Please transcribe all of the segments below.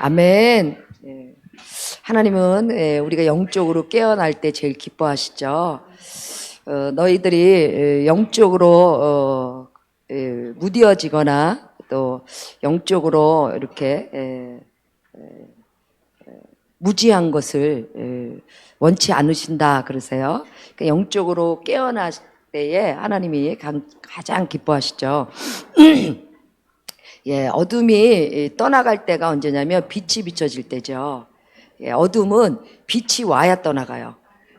아멘. 예. 하나님은 우리가 영적으로 깨어날 때 제일 기뻐하시죠. 너희들이 영적으로 무뎌지거나 또 영적으로 이렇게 무지한 것을 원치 않으신다 그러세요. 그러니까 영적으로 깨어날 때에 하나님이 가장 기뻐하시죠. 예, 어둠이 떠나갈 때가 언제냐면 빛이 비춰질 때죠. 예, 어둠은 빛이 와야 떠나가요.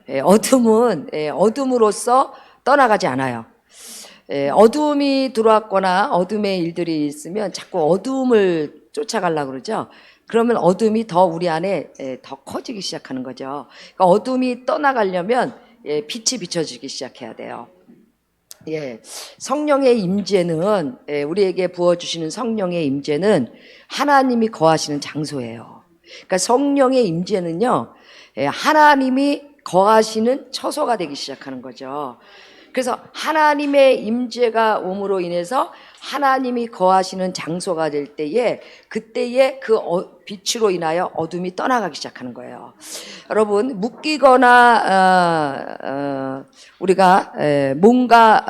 예, 어둠은 어둠으로서 떠나가지 않아요. 예, 어둠이 들어왔거나 어둠의 일들이 있으면 자꾸 어둠을 쫓아가려고 그러죠. 그러면 어둠이 더 우리 안에 더 커지기 시작하는 거죠. 그러니까 어둠이 떠나가려면 빛이 비춰지기 시작해야 돼요. 예, 성령의 임재는 우리에게 부어주시는 성령의 임재는 하나님이 거하시는 장소예요. 그러니까 성령의 임재는요, 하나님이 거하시는 처소가 되기 시작하는 거죠. 그래서 하나님의 임재가 옴으로 인해서 하나님이 거하시는 장소가 될 때에 그때에 그 빛으로 인하여 어둠이 떠나가기 시작하는 거예요. 여러분, 묶이거나 우리가 뭔가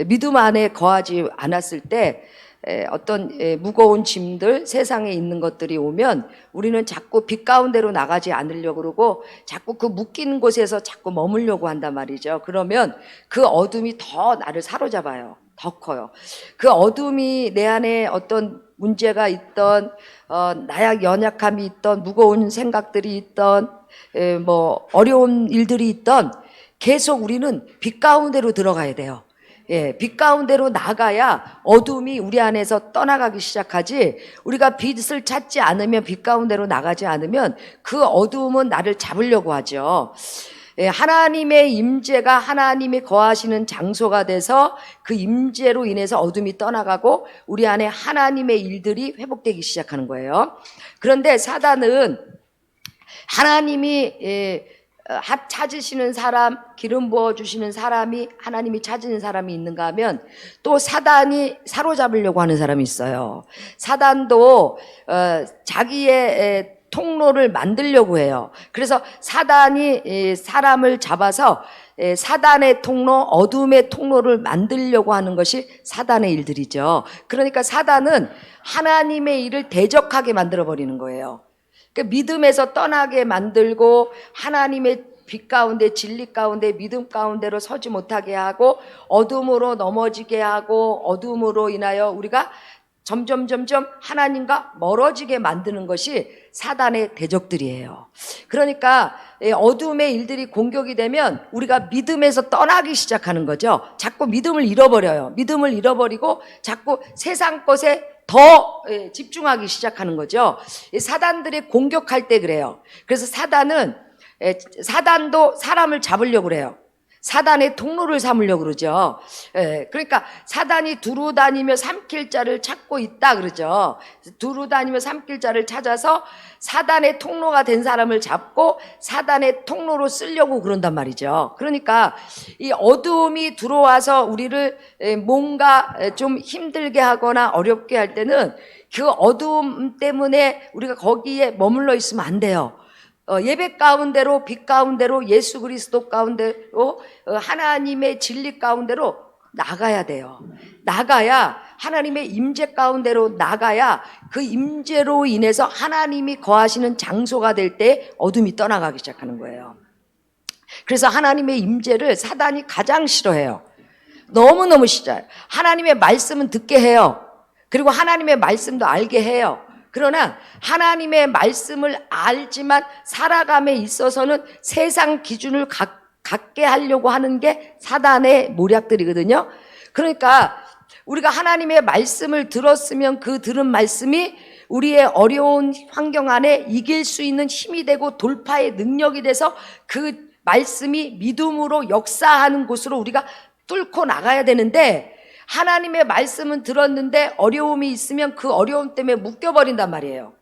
믿음 안에 거하지 않았을 때 어떤 무거운 짐들, 세상에 있는 것들이 오면 우리는 자꾸 빛 가운데로 나가지 않으려고 그러고 자꾸 그 묶인 곳에서 자꾸 머물려고 한단 말이죠. 그러면 그 어둠이 더 나를 사로잡아요. 더 커요. 그 어둠이 내 안에 어떤 문제가 있던 연약함이 있던 무거운 생각들이 있던 뭐 어려운 일들이 있던 계속 우리는 빛 가운데로 들어가야 돼요. 예, 빛 가운데로 나가야 어둠이 우리 안에서 떠나가기 시작하지, 우리가 빛을 찾지 않으면, 빛 가운데로 나가지 않으면 그 어둠은 나를 잡으려고 하죠. 예, 하나님의 임재가 하나님이 거하시는 장소가 돼서 그 임재로 인해서 어둠이 떠나가고 우리 안에 하나님의 일들이 회복되기 시작하는 거예요. 그런데 사단은 하나님이 찾으시는 사람, 기름 부어주시는 사람이, 하나님이 찾으는 사람이 있는가 하면 또 사단이 사로잡으려고 하는 사람이 있어요. 사단도 자기의 통로를 만들려고 해요. 그래서 사단이 사람을 잡아서 사단의 통로, 어둠의 통로를 만들려고 하는 것이 사단의 일들이죠. 그러니까 사단은 하나님의 일을 대적하게 만들어버리는 거예요. 그러니까 믿음에서 떠나게 만들고 하나님의 빛 가운데, 진리 가운데, 믿음 가운데로 서지 못하게 하고 어둠으로 넘어지게 하고 어둠으로 인하여 우리가 점점 하나님과 멀어지게 만드는 것이 사단의 대적들이에요. 그러니까 어둠의 일들이 공격이 되면 우리가 믿음에서 떠나기 시작하는 거죠. 자꾸 믿음을 잃어버려요. 믿음을 잃어버리고 자꾸 세상 것에 더 집중하기 시작하는 거죠. 사단들이 공격할 때 그래요. 그래서 사단도 사람을 잡으려고 그래요. 사단의 통로를 삼으려고 그러죠. 그러니까 사단이 두루 다니며 삼킬 자를 찾고 있다 그러죠. 두루 다니며 삼킬 자를 찾아서 사단의 통로가 된 사람을 잡고 사단의 통로로 쓰려고 그런단 말이죠. 그러니까 이 어둠이 들어와서 우리를 뭔가 좀 힘들게 하거나 어렵게 할 때는 그 어둠 때문에 우리가 거기에 머물러 있으면 안 돼요. 예배 가운데로, 빛 가운데로, 예수 그리스도 가운데로, 하나님의 진리 가운데로 나가야 돼요. 나가야 하나님의 임재 가운데로 나가야 그 임재로 인해서 하나님이 거하시는 장소가 될 때 어둠이 떠나가기 시작하는 거예요. 그래서 하나님의 임재를 사단이 가장 싫어해요. 너무너무 싫어요. 하나님의 말씀은 듣게 해요. 그리고 하나님의 말씀도 알게 해요. 그러나 하나님의 말씀을 알지만 살아감에 있어서는 세상 기준을 갖게 하려고 하는 게 사단의 모략들이거든요. 그러니까 우리가 하나님의 말씀을 들었으면 그 들은 말씀이 우리의 어려운 환경 안에 이길 수 있는 힘이 되고 돌파의 능력이 돼서 그 말씀이 믿음으로 역사하는 곳으로 우리가 뚫고 나가야 되는데, 하나님의 말씀은 들었는데 어려움이 있으면 그 어려움 때문에 묶여버린단 말이에요.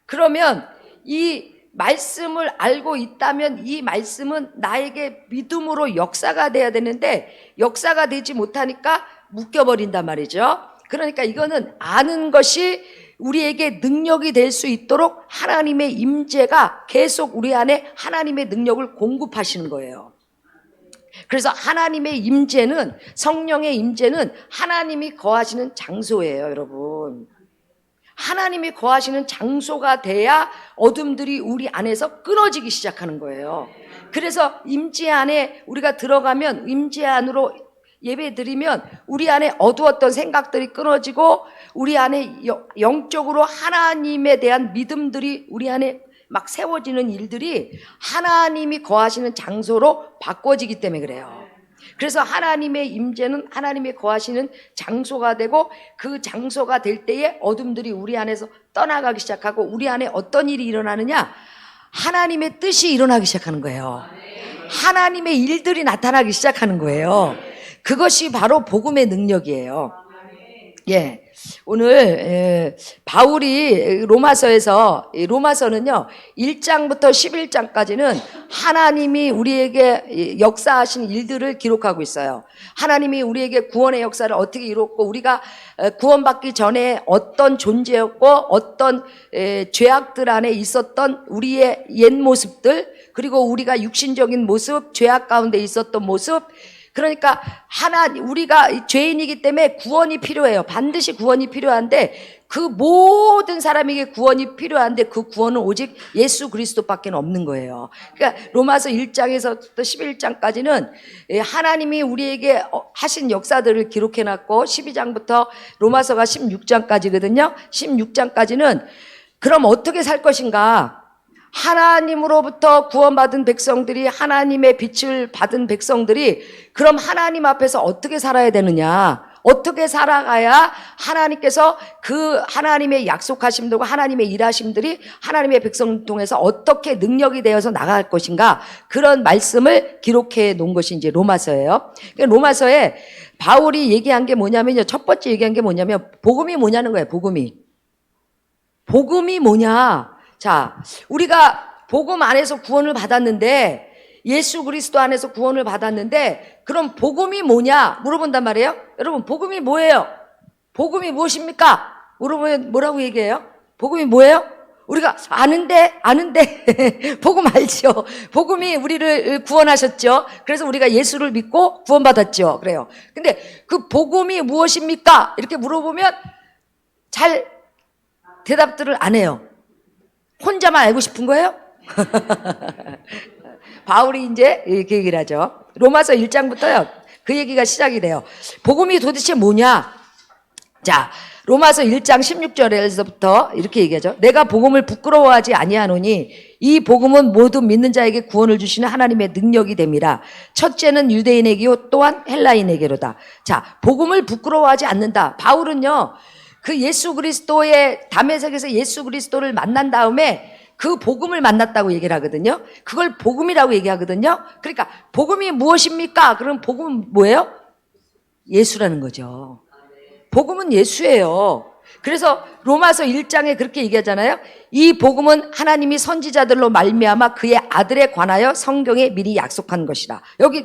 그러면 이 말씀을 알고 있다면 이 말씀은 나에게 믿음으로 역사가 돼야 되는데 역사가 되지 못하니까 묶여버린단 말이죠. 그러니까 이거는 아는 것이 우리에게 능력이 될 수 있도록 하나님의 임재가 계속 우리 안에 하나님의 능력을 공급하시는 거예요. 그래서 하나님의 임재는, 성령의 임재는 하나님이 거하시는 장소예요, 여러분. 하나님이 거하시는 장소가 돼야 어둠들이 우리 안에서 끊어지기 시작하는 거예요. 그래서 임재 안에 우리가 들어가면, 임재 안으로 예배 드리면 우리 안에 어두웠던 생각들이 끊어지고 우리 안에 영적으로 하나님에 대한 믿음들이 우리 안에 막 세워지는 일들이 하나님이 거하시는 장소로 바꿔지기 때문에 그래요. 그래서 하나님의 임재는 하나님이 거하시는 장소가 되고, 그 장소가 될 때에 어둠들이 우리 안에서 떠나가기 시작하고 우리 안에 어떤 일이 일어나느냐? 하나님의 뜻이 일어나기 시작하는 거예요. 하나님의 일들이 나타나기 시작하는 거예요. 그것이 바로 복음의 능력이에요. 예. 오늘 바울이 로마서는요 1장부터 11장까지는 하나님이 우리에게 역사하신 일들을 기록하고 있어요. 하나님이 우리에게 구원의 역사를 어떻게 이뤘고, 우리가 구원받기 전에 어떤 존재였고, 어떤 죄악들 안에 있었던 우리의 옛 모습들, 그리고 우리가 육신적인 모습, 죄악 가운데 있었던 모습, 그러니까 우리가 죄인이기 때문에 구원이 필요해요. 반드시 구원이 필요한데, 그 모든 사람에게 구원이 필요한데 그 구원은 오직 예수 그리스도밖에 없는 거예요. 그러니까 로마서 1장에서부터 11장까지는 하나님이 우리에게 하신 역사들을 기록해놨고, 12장부터 로마서가 16장까지거든요. 16장까지는 그럼 어떻게 살 것인가? 하나님으로부터 구원받은 백성들이, 하나님의 빛을 받은 백성들이 그럼 하나님 앞에서 어떻게 살아야 되느냐, 어떻게 살아가야 하나님께서 그 하나님의 약속하심들과 하나님의 일하심들이 하나님의 백성을 통해서 어떻게 능력이 되어서 나갈 것인가, 그런 말씀을 기록해 놓은 것이 이제 로마서예요. 로마서에 바울이 얘기한 게 뭐냐면요, 첫 번째 얘기한 게 뭐냐면 복음이 뭐냐는 거예요. 복음이 뭐냐. 자, 우리가 복음 안에서 구원을 받았는데, 예수 그리스도 안에서 구원을 받았는데, 그럼 복음이 뭐냐 물어본단 말이에요. 여러분, 복음이 뭐예요? 복음이 무엇입니까? 물어보면 뭐라고 얘기해요? 복음이 뭐예요? 우리가 아는데 복음 알죠? 복음이 우리를 구원하셨죠. 그래서 우리가 예수를 믿고 구원받았죠. 그래요. 근데 그 복음이 무엇입니까? 이렇게 물어보면 잘 대답들을 안 해요. 혼자만 알고 싶은 거예요? 바울이 이제 이렇게 얘기를 하죠. 로마서 1장부터요 그 얘기가 시작이 돼요. 복음이 도대체 뭐냐? 자, 로마서 1장 16절에서부터 이렇게 얘기하죠. 내가 복음을 부끄러워하지 아니하노니 이 복음은 모든 믿는 자에게 구원을 주시는 하나님의 능력이 됨이라. 첫째는 유대인에게요 또한 헬라인에게로다. 자, 복음을 부끄러워하지 않는다. 바울은요 그 예수 그리스도의 담에색에서 예수 그리스도를 만난 다음에 그 복음을 만났다고 얘기를 하거든요. 그걸 복음이라고 얘기하거든요. 그러니까 복음이 무엇입니까? 그럼 복음은 뭐예요? 예수라는 거죠. 복음은 예수예요. 그래서 로마서 1장에 그렇게 얘기하잖아요. 이 복음은 하나님이 선지자들로 말미암아 그의 아들에 관하여 성경에 미리 약속한 것이다. 여기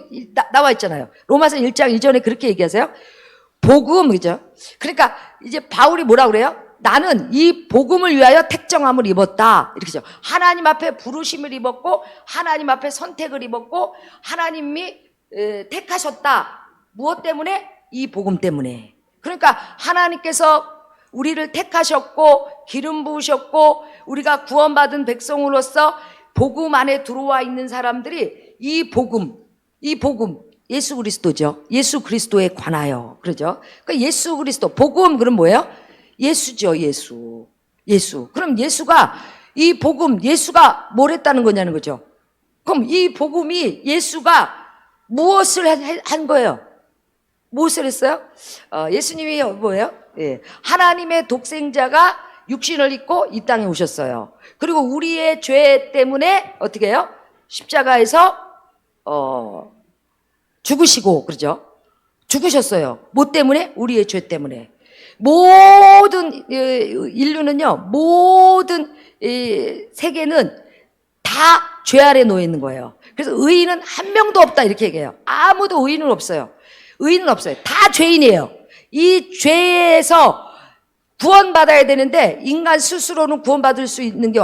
나와 있잖아요. 로마서 1장 이전에 그렇게 얘기하세요. 복음, 그죠? 그러니까 이제 바울이 뭐라 그래요? 나는 이 복음을 위하여 택정함을 입었다. 이렇게죠. 하나님 앞에 부르심을 입었고, 하나님 앞에 선택을 입었고, 하나님이 택하셨다. 무엇 때문에? 이 복음 때문에. 그러니까 하나님께서 우리를 택하셨고, 기름 부으셨고, 우리가 구원받은 백성으로서 복음 안에 들어와 있는 사람들이 이 복음, 예수 그리스도죠. 예수 그리스도에 관하여. 그러죠. 그러니까 예수 그리스도, 복음, 그럼 뭐예요? 예수죠, 예수. 그럼 이 복음, 예수가 뭘 했다는 거냐는 거죠. 그럼 이 복음이 예수가 무엇을 한 거예요? 무엇을 했어요? 예수님이 뭐예요? 예. 하나님의 독생자가 육신을 입고 이 땅에 오셨어요. 그리고 우리의 죄 때문에 어떻게 해요? 십자가에서, 죽으시고, 그러죠? 죽으셨어요. 뭐 때문에? 우리의 죄 때문에. 모든 인류는요, 모든 세계는 다 죄 아래 놓여 있는 거예요. 그래서 의인은 한 명도 없다 이렇게 얘기해요. 아무도 의인은 없어요. 다 죄인이에요. 이 죄에서 구원받아야 되는데 인간 스스로는 구원받을 수 있는 게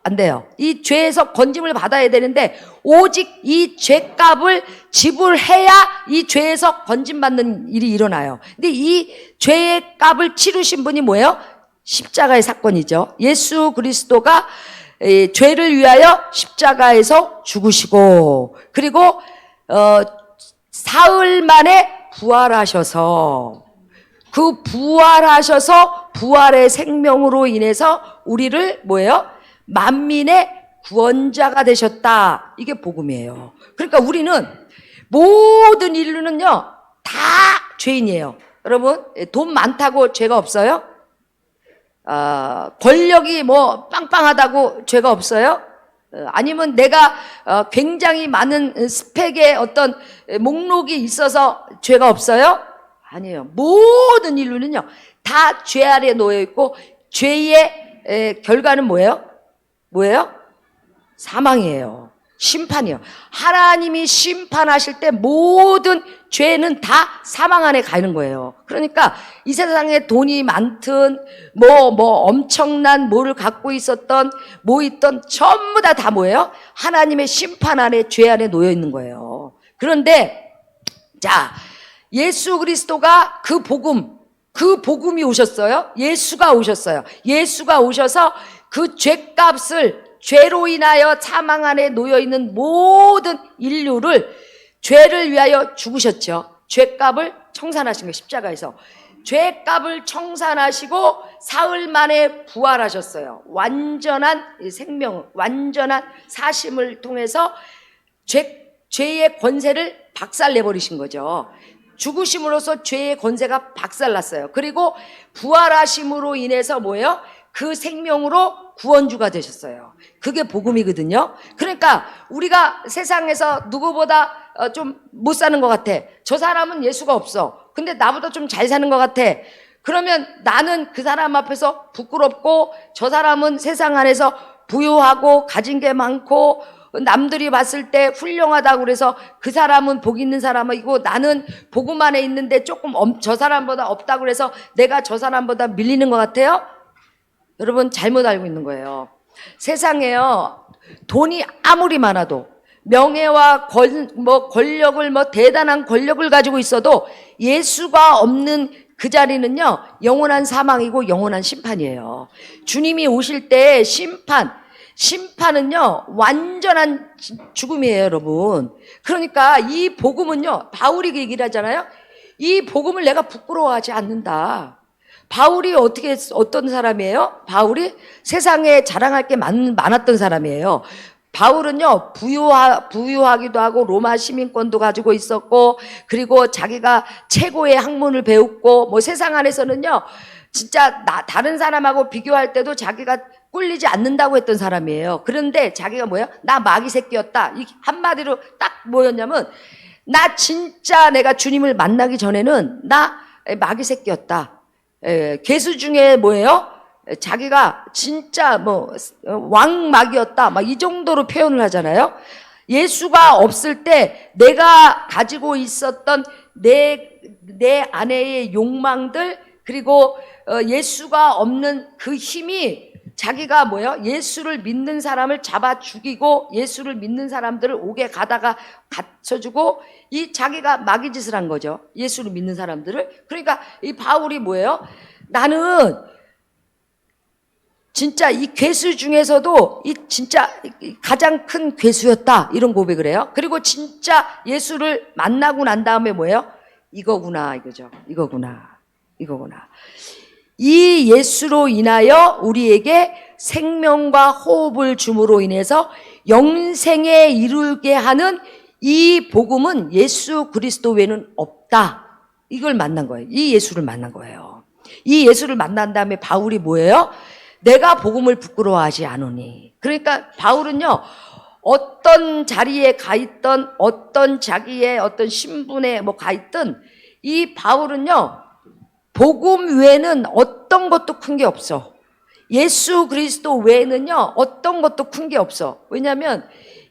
안 돼요. 이 죄에서 건짐을 받아야 되는데 오직 이 죄값을 지불해야 이 죄에서 건짐받는 일이 일어나요. 근데 이 죄의 값을 치르신 분이 뭐예요? 십자가의 사건이죠. 예수 그리스도가 죄를 위하여 십자가에서 죽으시고 그리고 사흘 만에 부활하셔서 그 부활하셔서 부활의 생명으로 인해서 우리를 뭐예요? 만민의 구원자가 되셨다. 이게 복음이에요. 그러니까 우리는 모든 인류는요 다 죄인이에요. 여러분 돈 많다고 죄가 없어요? 권력이 뭐 빵빵하다고 죄가 없어요? 아니면 내가 굉장히 많은 스펙의 어떤 목록이 있어서 죄가 없어요? 아니에요. 모든 인류는요 다 죄 아래 놓여 있고 죄의 결과는 뭐예요? 사망이에요. 심판이요. 하나님이 심판하실 때 모든 죄는 다 사망 안에 가는 거예요. 그러니까 이 세상에 돈이 많든 뭐 엄청난 뭐를 갖고 있었던 뭐 있던 전부 다 뭐예요? 하나님의 심판 안에 죄 안에 놓여 있는 거예요. 그런데 자, 예수 그리스도가 그 복음이 오셨어요. 예수가 오셨어요. 예수가 오셔서 그 죄값을 죄로 인하여 사망 안에 놓여있는 모든 인류를 죄를 위하여 죽으셨죠. 죄값을 청산하신 거예요. 십자가에서. 죄값을 청산하시고 사흘 만에 부활하셨어요. 완전한 생명, 완전한 사심을 통해서 죄의 권세를 박살내버리신 거죠. 죽으심으로써 죄의 권세가 박살났어요. 그리고 부활하심으로 인해서 뭐예요? 그 생명으로 구원주가 되셨어요. 그게 복음이거든요. 그러니까 우리가 세상에서 누구보다 좀 못 사는 것 같아. 저 사람은 예수가 없어. 근데 나보다 좀 잘 사는 것 같아. 그러면 나는 그 사람 앞에서 부끄럽고 저 사람은 세상 안에서 부유하고 가진 게 많고 남들이 봤을 때 훌륭하다고 그래서 그 사람은 복 있는 사람이고 나는 복음 안에 있는데 조금 저 사람보다 없다고 그래서 내가 저 사람보다 밀리는 것 같아요? 여러분 잘못 알고 있는 거예요. 세상에요 돈이 아무리 많아도 명예와 권력을 대단한 권력을 가지고 있어도 예수가 없는 그 자리는요 영원한 사망이고 영원한 심판이에요. 주님이 오실 때 심판은요 완전한 죽음이에요, 여러분. 그러니까 이 복음은요 바울이 얘기를 하잖아요. 이 복음을 내가 부끄러워하지 않는다. 바울이 어떤 사람이에요? 바울이 세상에 자랑할 게 많았던 사람이에요. 바울은요 부유하기도 하고 로마 시민권도 가지고 있었고 그리고 자기가 최고의 학문을 배웠고 뭐 세상 안에서는요 진짜 다른 사람하고 비교할 때도 자기가 꿀리지 않는다고 했던 사람이에요. 그런데 자기가 뭐야? 나 마귀 새끼였다. 이 한마디로 딱 뭐였냐면 나 진짜 내가 주님을 만나기 전에는 나 마귀 새끼였다. 괴수 중에 뭐예요? 자기가 진짜 왕마귀였다. 막 이 정도로 표현을 하잖아요. 예수가 없을 때 내가 가지고 있었던 내 안에의 욕망들 그리고 예수가 없는 그 힘이 자기가 예수를 믿는 사람을 잡아 죽이고 예수를 믿는 사람들을 옥에 가다가 갇혀주고 이 자기가 마귀짓을 한 거죠. 예수를 믿는 사람들을. 그러니까 이 바울이 나는 진짜 이 괴수 중에서도 이 진짜 가장 큰 괴수였다. 이런 고백을 해요. 그리고 진짜 예수를 만나고 난 다음에 이거구나 이거죠. 이거구나. 이 예수로 인하여 우리에게 생명과 호흡을 줌으로 인해서 영생에 이르게 하는 이 복음은 예수 그리스도 외에는 없다. 이걸 만난 거예요. 이 예수를 만난 거예요. 이 예수를 만난 다음에 바울이 뭐예요? 내가 복음을 부끄러워하지 않으니. 그러니까 바울은요 어떤 자리에 가 있던 어떤 자기의 어떤 신분에 가 있든 이 바울은요 복음 외에는 어떤 것도 큰 게 없어. 예수 그리스도 외에는요 어떤 것도 큰 게 없어. 왜냐하면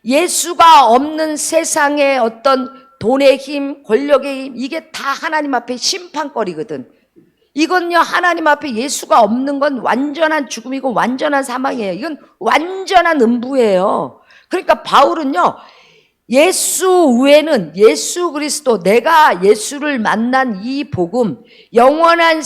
예수가 없는 세상의 어떤 돈의 힘, 권력의 힘 이게 다 하나님 앞에 심판거리거든. 이건요, 하나님 앞에 예수가 없는 건 완전한 죽음이고 완전한 사망이에요. 이건 완전한 음부예요. 그러니까 바울은요, 예수 외에는 예수 그리스도, 내가 예수를 만난 이 복음, 영원한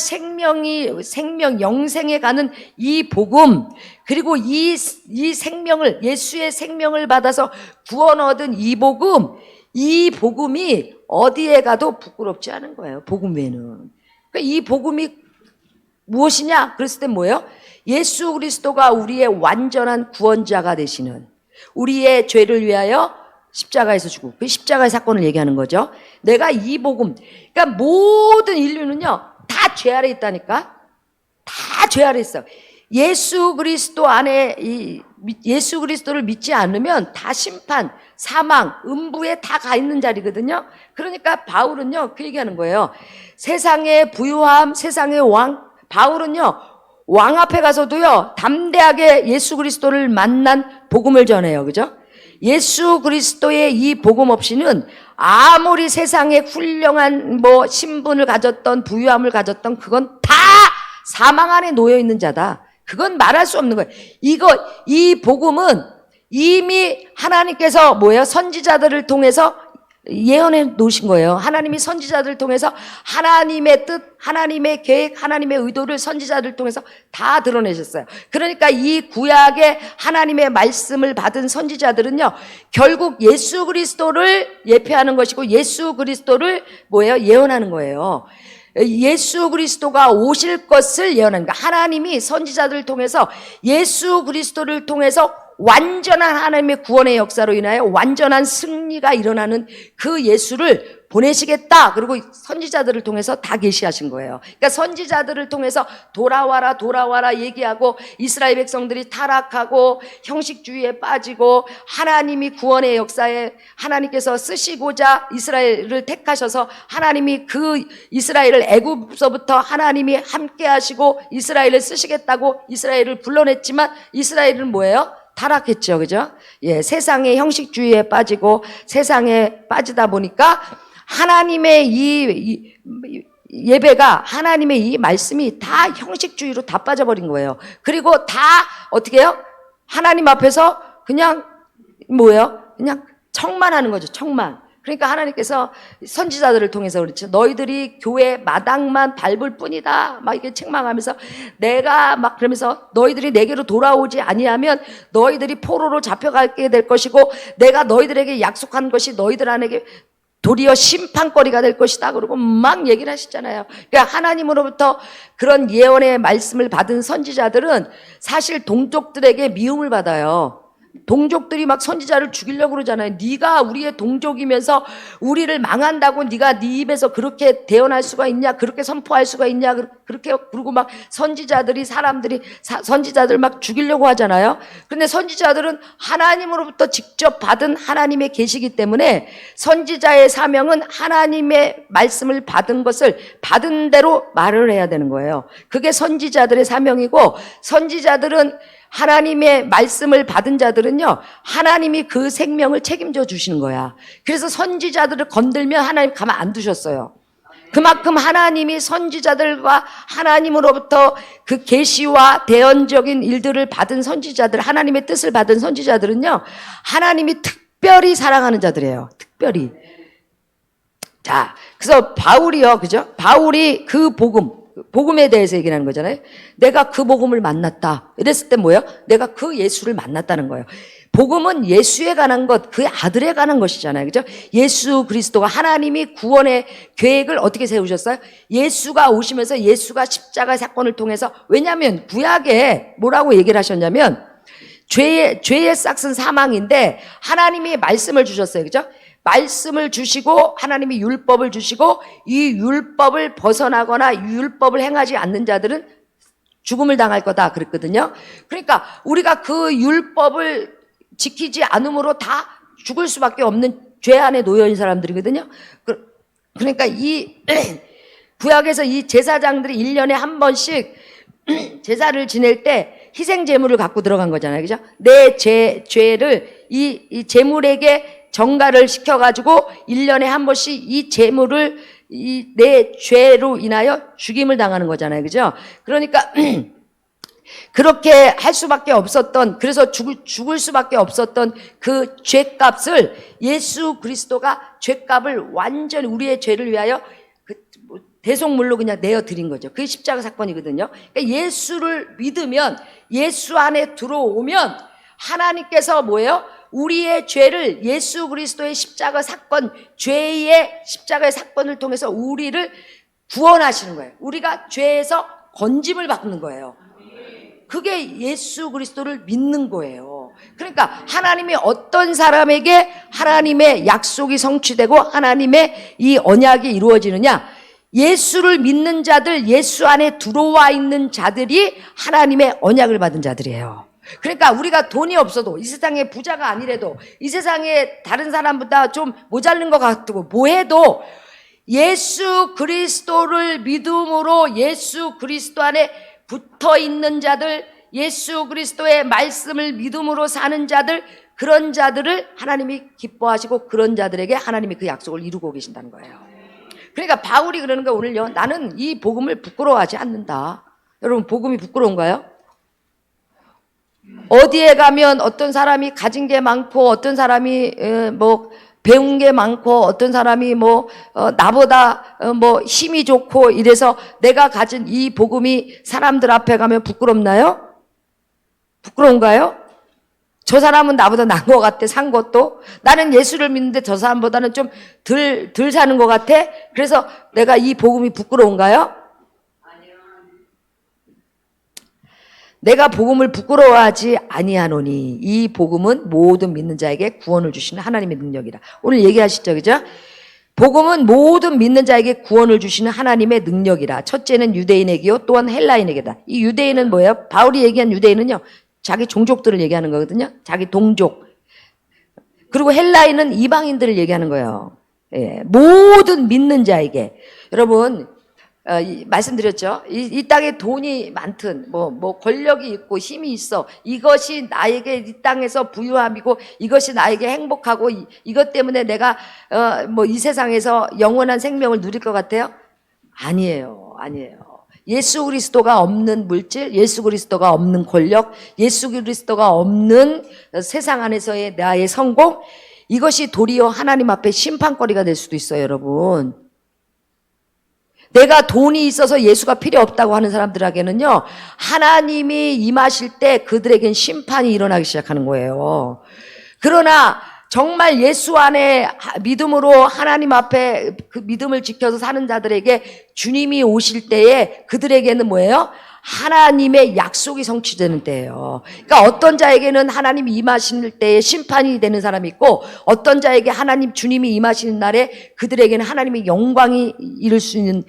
영생에 가는 이 복음, 그리고 이 생명을, 예수의 생명을 받아서 구원 얻은 이 복음이 어디에 가도 부끄럽지 않은 거예요. 복음 외에는. 그러니까 이 복음이 무엇이냐? 그랬을 때 뭐예요? 예수 그리스도가 우리의 완전한 구원자가 되시는, 우리의 죄를 위하여 십자가에서 죽고, 그 십자가의 사건을 얘기하는 거죠. 내가 이 복음, 그러니까 모든 인류는요, 다 죄 아래 있다니까? 다 죄 아래 있어. 예수 그리스도 안에, 예수 그리스도를 믿지 않으면 다 심판, 사망, 음부에 다 가 있는 자리거든요. 그러니까 바울은요, 그 얘기하는 거예요. 세상의 부유함, 세상의 왕, 바울은요, 왕 앞에 가서도요, 담대하게 예수 그리스도를 만난 복음을 전해요. 그죠? 예수 그리스도의 이 복음 없이는 아무리 세상에 훌륭한 신분을 가졌던, 부유함을 가졌던, 그건 다 사망 안에 놓여 있는 자다. 그건 말할 수 없는 거예요. 이 복음은 이미 하나님께서 선지자들을 통해서 예언해 놓으신 거예요. 하나님이 선지자들을 통해서 하나님의 뜻, 하나님의 계획, 하나님의 의도를 선지자들을 통해서 다 드러내셨어요. 그러니까 이 구약의 하나님의 말씀을 받은 선지자들은요, 결국 예수 그리스도를 예표하는 것이고 예수 그리스도를 예언하는 거예요. 예수 그리스도가 오실 것을 예언하는 거예요. 하나님이 선지자들을 통해서 예수 그리스도를 통해서 완전한 하나님의 구원의 역사로 인하여 완전한 승리가 일어나는 그 예수를 보내시겠다. 그리고 선지자들을 통해서 다 계시하신 거예요. 그러니까 선지자들을 통해서 돌아와라 돌아와라 얘기하고, 이스라엘 백성들이 타락하고 형식주의에 빠지고 하나님이 구원의 역사에 하나님께서 쓰시고자 이스라엘을 택하셔서 하나님이 그 이스라엘을 애굽서부터 하나님이 함께 하시고 이스라엘을 쓰시겠다고 이스라엘을 불러냈지만, 이스라엘은 뭐예요? 타락했죠. 그죠? 예, 세상의 형식주의에 빠지고 세상에 빠지다 보니까 하나님의 이 예배가, 하나님의 이 말씀이 다 형식주의로 다 빠져버린 거예요. 그리고 다 어떻게 해요? 하나님 앞에서 그냥 그냥 청만 하는 거죠. 청만. 그러니까 하나님께서 선지자들을 통해서 그렇죠. 너희들이 교회 마당만 밟을 뿐이다. 막 이렇게 책망하면서, 내가 그러면서 너희들이 내게로 돌아오지 아니하면 너희들이 포로로 잡혀가게 될 것이고, 내가 너희들에게 약속한 것이 너희들 안에게 도리어 심판거리가 될 것이다. 그러고 막 얘기를 하시잖아요. 그러니까 하나님으로부터 그런 예언의 말씀을 받은 선지자들은 사실 동족들에게 미움을 받아요. 동족들이 막 선지자를 죽이려고 그러잖아요. 네가 우리의 동족이면서 우리를 망한다고 네가 네 입에서 그렇게 대언할 수가 있냐, 그렇게 선포할 수가 있냐, 그렇게. 그리고 막 선지자들 막 죽이려고 하잖아요. 근데 선지자들은 하나님으로부터 직접 받은 하나님의 계시이기 때문에 선지자의 사명은 하나님의 말씀을 받은 것을 받은 대로 말을 해야 되는 거예요. 그게 선지자들의 사명이고, 선지자들은 하나님의 말씀을 받은 자들은요, 하나님이 그 생명을 책임져 주시는 거야. 그래서 선지자들을 건들면 하나님 가만 안 두셨어요. 그만큼 하나님이 선지자들과 하나님으로부터 그 계시와 대언적인 일들을 받은 선지자들, 하나님의 뜻을 받은 선지자들은요, 하나님이 특별히 사랑하는 자들이에요. 특별히. 자, 그래서 바울이요, 그죠? 바울이 그 복음에 대해서 얘기하는 거잖아요. 내가 그 복음을 만났다. 이랬을 때 뭐예요? 내가 그 예수를 만났다는 거예요. 복음은 예수에 관한 것, 그 아들에 관한 것이잖아요. 그죠? 예수 그리스도가, 하나님이 구원의 계획을 어떻게 세우셨어요? 예수가 오시면서 예수가 십자가 사건을 통해서, 왜냐하면 구약에 뭐라고 얘기를 하셨냐면, 죄의 싹은 사망인데 하나님이 말씀을 주셨어요. 그죠? 말씀을 주시고 하나님이 율법을 주시고, 이 율법을 벗어나거나 율법을 행하지 않는 자들은 죽음을 당할 거다 그랬거든요. 그러니까 우리가 그 율법을 지키지 않음으로 다 죽을 수밖에 없는 죄 안에 놓여 있는 사람들이거든요. 그러니까 이 구약에서 이 제사장들이 1년에 한 번씩 제사를 지낼 때 희생 제물을 갖고 들어간 거잖아요. 그죠? 내 죄를 이 제물에게 전가를 시켜가지고 1년에 한 번씩 이 제물을 내 죄로 인하여 죽임을 당하는 거잖아요. 그죠? 그러니까 그렇게 할 수밖에 없었던, 그래서 죽을 수밖에 없었던 그 죄값을 예수 그리스도가 죄값을 완전히 우리의 죄를 위하여 대속물로 그냥 내어드린 거죠. 그게 십자가 사건이거든요. 그러니까 예수를 믿으면, 예수 안에 들어오면 하나님께서 뭐예요? 우리의 죄를 예수 그리스도의 십자가 사건, 죄의 십자가의 사건을 통해서 우리를 구원하시는 거예요. 우리가 죄에서 건짐을 받는 거예요. 그게 예수 그리스도를 믿는 거예요. 그러니까 하나님이 어떤 사람에게 하나님의 약속이 성취되고 하나님의 이 언약이 이루어지느냐? 예수를 믿는 자들, 예수 안에 들어와 있는 자들이 하나님의 언약을 받은 자들이에요. 그러니까 우리가 돈이 없어도, 이 세상에 부자가 아니래도, 이 세상에 다른 사람보다 좀 모자른 것 같고 뭐해도 예수 그리스도를 믿음으로 예수 그리스도 안에 붙어 있는 자들, 예수 그리스도의 말씀을 믿음으로 사는 자들, 그런 자들을 하나님이 기뻐하시고 그런 자들에게 하나님이 그 약속을 이루고 계신다는 거예요. 그러니까 바울이 그러는 거, 오늘요, 나는 이 복음을 부끄러워하지 않는다. 여러분, 복음이 부끄러운가요? 어디에 가면 어떤 사람이 가진 게 많고 어떤 사람이 배운 게 많고 어떤 사람이 나보다 힘이 좋고 이래서 내가 가진 이 복음이 사람들 앞에 가면 부끄럽나요? 부끄러운가요? 저 사람은 나보다 나은 것 같아, 산 것도. 나는 예수를 믿는데 저 사람보다는 좀 덜 사는 것 같아. 그래서 내가 이 복음이 부끄러운가요? 내가 복음을 부끄러워하지 아니하노니 이 복음은 모든 믿는 자에게 구원을 주시는 하나님의 능력이라. 오늘 얘기하시죠, 그죠? 복음은 모든 믿는 자에게 구원을 주시는 하나님의 능력이라. 첫째는 유대인에게요, 또한 헬라인에게다. 이 유대인은 뭐예요? 바울이 얘기한 유대인은요, 자기 종족들을 얘기하는 거거든요. 자기 동족. 그리고 헬라인은 이방인들을 얘기하는 거예요. 예, 모든 믿는 자에게. 여러분, 말씀드렸죠. 이 땅에 돈이 많든, 권력이 있고 힘이 있어. 이것이 나에게 이 땅에서 부유함이고, 이것이 나에게 행복하고, 이것 때문에 내가, 이 세상에서 영원한 생명을 누릴 것 같아요? 아니에요. 아니에요. 예수 그리스도가 없는 물질, 예수 그리스도가 없는 권력, 예수 그리스도가 없는 세상 안에서의 나의 성공, 이것이 도리어 하나님 앞에 심판거리가 될 수도 있어요, 여러분. 내가 돈이 있어서 예수가 필요 없다고 하는 사람들에게는요, 하나님이 임하실 때 그들에겐 심판이 일어나기 시작하는 거예요. 그러나 정말 예수 안에 믿음으로 하나님 앞에 그 믿음을 지켜서 사는 자들에게 주님이 오실 때에 그들에게는 뭐예요? 하나님의 약속이 성취되는 때예요. 그러니까 어떤 자에게는 하나님이 임하실 때에 심판이 되는 사람이 있고, 어떤 자에게 하나님 주님이 임하시는 날에 그들에게는 하나님의 영광이 이룰 수 있는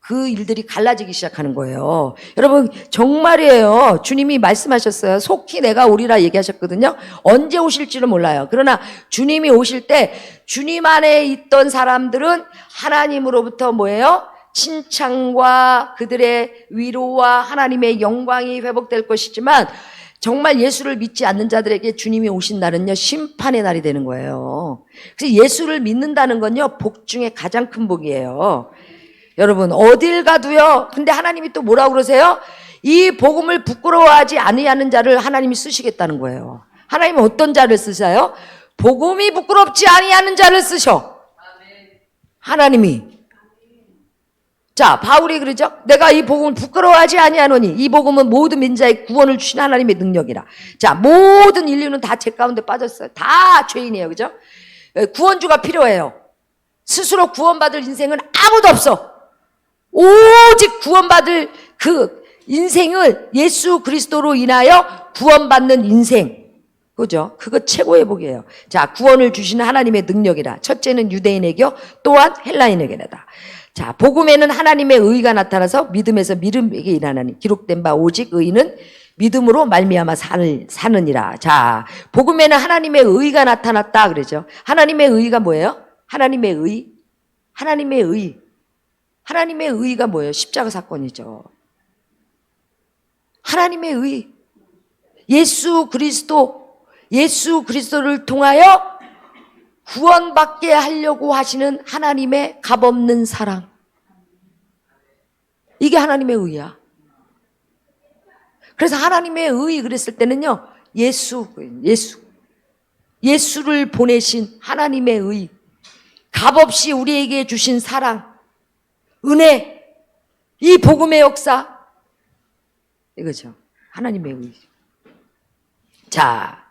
그 일들이 갈라지기 시작하는 거예요. 여러분, 정말이에요. 주님이 말씀하셨어요. 속히 내가 오리라 얘기하셨거든요. 언제 오실지는 몰라요. 그러나 주님이 오실 때 주님 안에 있던 사람들은 하나님으로부터 뭐예요? 칭찬과 그들의 위로와 하나님의 영광이 회복될 것이지만, 정말 예수를 믿지 않는 자들에게 주님이 오신 날은요, 심판의 날이 되는 거예요. 그래서 예수를 믿는다는 건요, 복 중에 가장 큰 복이에요. 여러분, 어딜 가도요, 근데 하나님이 또 뭐라고 그러세요? 이 복음을 부끄러워하지 아니하는 자를 하나님이 쓰시겠다는 거예요. 하나님은 어떤 자를 쓰셔요? 복음이 부끄럽지 아니하는 자를 쓰셔. 하나님이. 자, 바울이 그러죠? 내가 이 복음을 부끄러워하지 아니하노니 이 복음은 모든 민자의 구원을 주신 하나님의 능력이라. 자, 모든 인류는 다 죄 가운데 빠졌어요. 다 죄인이에요. 그죠? 구원주가 필요해요. 스스로 구원받을 인생은 아무도 없어. 오직 구원받을 그 인생을 예수 그리스도로 인하여 구원받는 인생. 그죠? 그거 최고의 복이에요. 자, 구원을 주시는 하나님의 능력이라. 첫째는 유대인에게요, 또한 헬라인에게다. 자, 복음에는 하나님의 의가 나타나서 믿음에서 믿음에게 일하나니 기록된 바 오직 의는 믿음으로 말미암아 사느니라. 자, 복음에는 하나님의 의가 나타났다 그러죠. 하나님의 의가 뭐예요? 하나님의 의. 하나님의 의. 하나님의 의가 뭐예요? 십자가 사건이죠. 하나님의 의. 예수 그리스도를 통하여 구원받게 하려고 하시는 하나님의 값없는 사랑. 이게 하나님의 의야. 그래서 하나님의 의 그랬을 때는요, 예수를 보내신 하나님의 의, 값없이 우리에게 주신 사랑, 은혜, 이 복음의 역사, 이거죠. 하나님의 의. 자,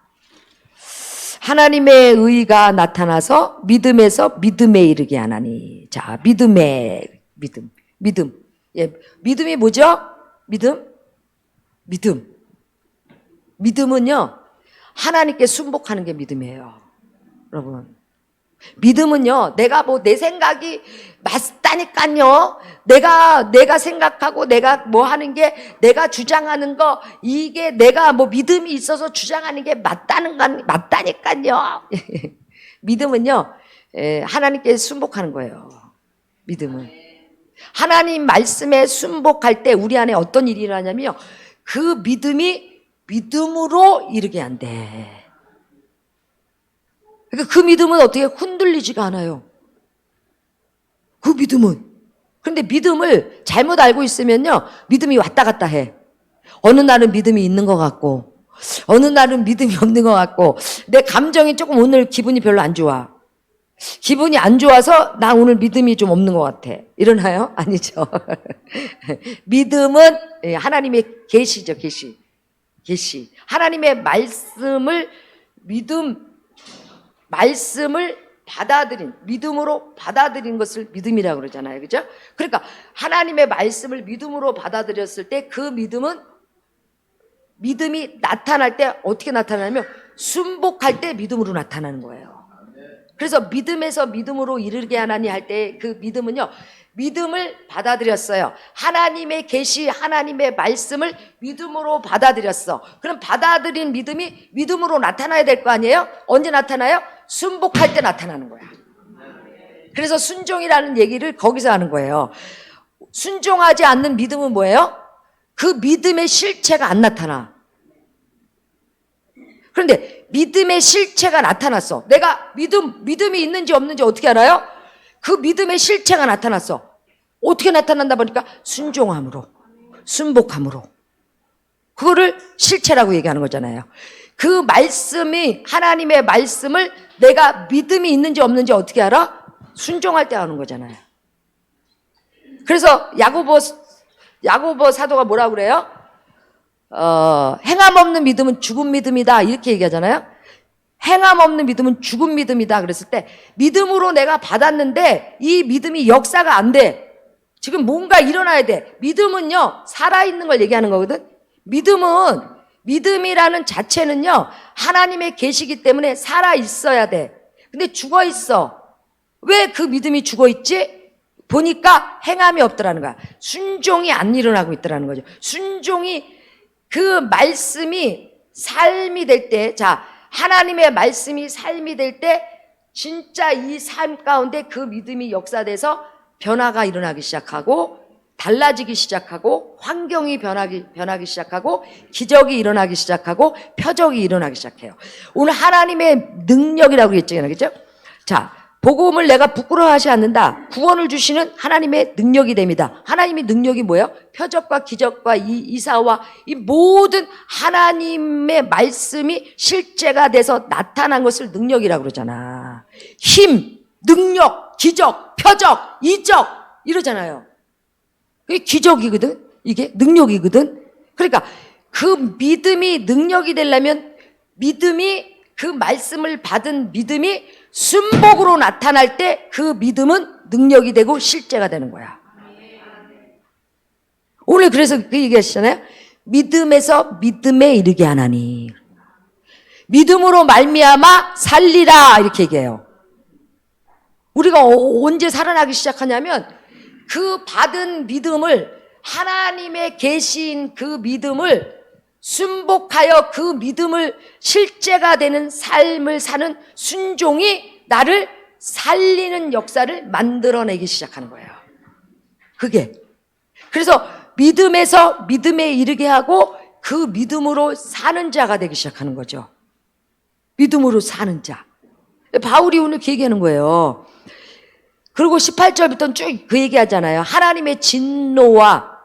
하나님의 의가 나타나서 믿음에서 믿음에 이르게 하나니. 자, 믿음의 믿음. 예, 믿음이 뭐죠? 믿음은요, 하나님께 순복하는 게 믿음이에요. 여러분. 믿음은요, 내가 내 생각이 맞다니까요. 내가 생각하고 내가 뭐 하는 게, 내가 주장하는 거, 이게 내가 믿음이 있어서 주장하는 게 맞다니까요. 믿음은요, 하나님께 순복하는 거예요. 믿음은. 하나님 말씀에 순복할 때 우리 안에 어떤 일이 일어나냐면요, 그 믿음이 믿음으로 이르게 한대. 그러니까 그 믿음은 어떻게 흔들리지가 않아요. 그 믿음은. 그런데 믿음을 잘못 알고 있으면요, 믿음이 왔다 갔다 해. 어느 날은 믿음이 있는 것 같고, 어느 날은 믿음이 없는 것 같고, 내 감정이 조금 오늘 기분이 별로 안 좋아. 기분이 안 좋아서 나 오늘 믿음이 좀 없는 것 같아. 이러나요? 아니죠. 믿음은 하나님의 계시죠, 계시. 하나님의 말씀을 받아들인, 믿음으로 받아들인 것을 믿음이라고 그러잖아요. 그죠? 그러니까 하나님의 말씀을 믿음으로 받아들였을 때 그 믿음이 나타날 때 어떻게 나타나냐면 순복할 때 믿음으로 나타나는 거예요. 그래서 믿음에서 믿음으로 이르게 하나니 할 때 그 믿음은요, 믿음을 받아들였어요. 하나님의 계시, 하나님의 말씀을 믿음으로 받아들였어. 그럼 받아들인 믿음이 믿음으로 나타나야 될 거 아니에요? 언제 나타나요? 순복할 때 나타나는 거야. 그래서 순종이라는 얘기를 거기서 하는 거예요. 순종하지 않는 믿음은 뭐예요? 그 믿음의 실체가 안 나타나. 그런데 믿음의 실체가 나타났어. 내가 믿음이 있는지 없는지 어떻게 알아요? 그 믿음의 실체가 나타났어. 어떻게 나타난다 보니까 순종함으로, 순복함으로. 그거를 실체라고 얘기하는 거잖아요. 그 말씀이, 하나님의 말씀을 내가 믿음이 있는지 없는지 어떻게 알아? 순종할 때 하는 거잖아요. 그래서 야고보 사도가 뭐라고 그래요? 행함 없는 믿음은 죽은 믿음이다, 이렇게 얘기하잖아요. 행함 없는 믿음은 죽은 믿음이다 그랬을 때, 믿음으로 내가 받았는데 이 믿음이 역사가 안 돼. 지금 뭔가 일어나야 돼. 믿음은요, 살아있는 걸 얘기하는 거거든. 믿음이라는 자체는요, 하나님의 계시기 때문에 살아있어야 돼. 근데 죽어있어. 왜 그 믿음이 죽어있지? 보니까 행함이 없더라는 거야. 순종이 안 일어나고 있더라는 거죠. 순종이, 그 말씀이 삶이 될 때, 자, 하나님의 말씀이 삶이 될 때 진짜 이 삶 가운데 그 믿음이 역사돼서 변화가 일어나기 시작하고, 달라지기 시작하고, 환경이 변하기 시작하고, 기적이 일어나기 시작하고, 표적이 일어나기 시작해요. 오늘 하나님의 능력이라고 했잖아요. 그렇죠? 자, 복음을 내가 부끄러워하지 않는다. 구원을 주시는 하나님의 능력이 됩니다. 하나님의 능력이 뭐예요? 표적과 기적과 이사와 이 모든 하나님의 말씀이 실제가 돼서 나타난 것을 능력이라고 그러잖아. 힘, 능력, 기적, 표적, 이적 이러잖아요. 그게 기적이거든. 이게 능력이거든. 그러니까 그 믿음이 능력이 되려면 그 말씀을 받은 믿음이 순복으로 나타날 때 그 믿음은 능력이 되고 실제가 되는 거야. 오늘 그래서 그 얘기하시잖아요. 믿음에서 믿음에 이르게 하나니. 믿음으로 말미암아 살리라, 이렇게 얘기해요. 우리가 언제 살아나기 시작하냐면 그 받은 믿음을, 하나님의 계시인 그 믿음을 순복하여 그 믿음을 실제가 되는 삶을 사는 순종이 나를 살리는 역사를 만들어내기 시작하는 거예요. 그게. 그래서 믿음에서 믿음에 이르게 하고 그 믿음으로 사는 자가 되기 시작하는 거죠. 믿음으로 사는 자. 바울이 오늘 그 얘기하는 거예요. 그리고 18절부터는 쭉 그 얘기하잖아요. 하나님의 진노와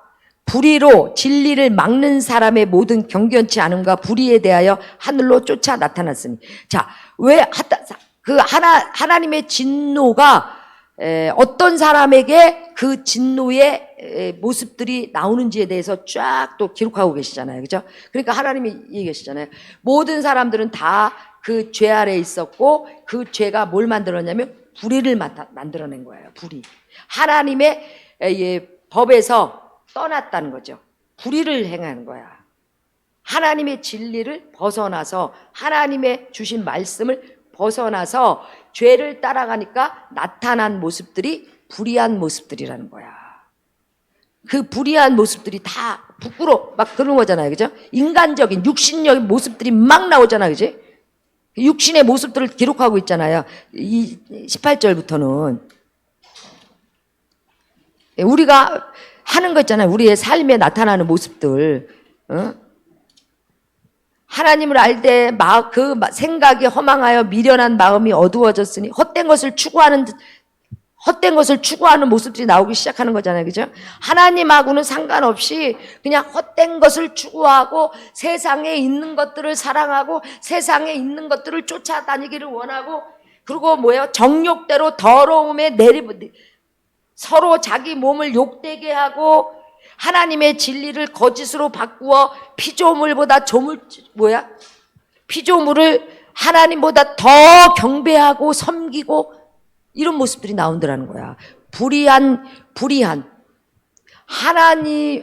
불의로 진리를 막는 사람의 모든 경건치 않음과 불의에 대하여 하늘로 쫓아 나타났으니. 자, 왜 하나님의 진노가 어떤 사람에게 그 진노의 모습들이 나오는지에 대해서 쫙 또 기록하고 계시잖아요. 그죠? 그러니까 하나님이 얘기하시잖아요. 모든 사람들은 다 그 죄 아래에 있었고 그 죄가 뭘 만들었냐면 불의를 만들어낸 거예요. 불의. 하나님의 법에서 떠났다는 거죠. 불의를 행하는 거야. 하나님의 진리를 벗어나서 하나님의 주신 말씀을 벗어나서 죄를 따라가니까 나타난 모습들이 불의한 모습들이라는 거야. 그 불의한 모습들이 다 부끄러워 막 그런 거잖아요. 그죠? 인간적인 육신적인 모습들이 막 나오잖아요. 그지? 육신의 모습들을 기록하고 있잖아요. 이 18절부터는 우리가 하는 거 있잖아요. 우리의 삶에 나타나는 모습들. 하나님을 알 때 그 생각이 허망하여 미련한 마음이 어두워졌으니 헛된 것을 추구하는 모습들이 나오기 시작하는 거잖아요. 그죠? 하나님하고는 상관없이 그냥 헛된 것을 추구하고 세상에 있는 것들을 사랑하고 세상에 있는 것들을 쫓아다니기를 원하고 그리고 정욕대로 더러움에 서로 자기 몸을 욕되게 하고 하나님의 진리를 거짓으로 바꾸어 피조물을 하나님보다 더 경배하고 섬기고 이런 모습들이 나온다는 거야. 불의한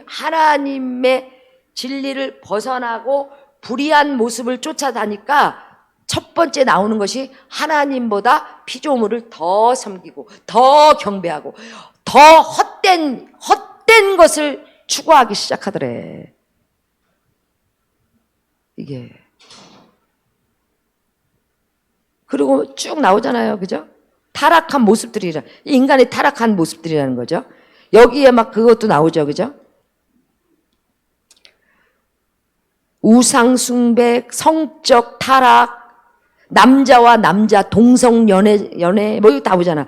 하나님의 진리를 벗어나고 불의한 모습을 쫓아다니까 첫 번째 나오는 것이 하나님보다 피조물을 더 섬기고 더 경배하고 더 헛된 것을 추구하기 시작하더래. 이게 그리고 쭉 나오잖아요. 그죠? 타락한 모습들이라 인간의 타락한 모습들이라는 거죠. 여기에 막 그것도 나오죠. 그죠? 우상 숭배, 성적 타락, 남자와 남자 동성 연애 뭐 이거 다 보잖아.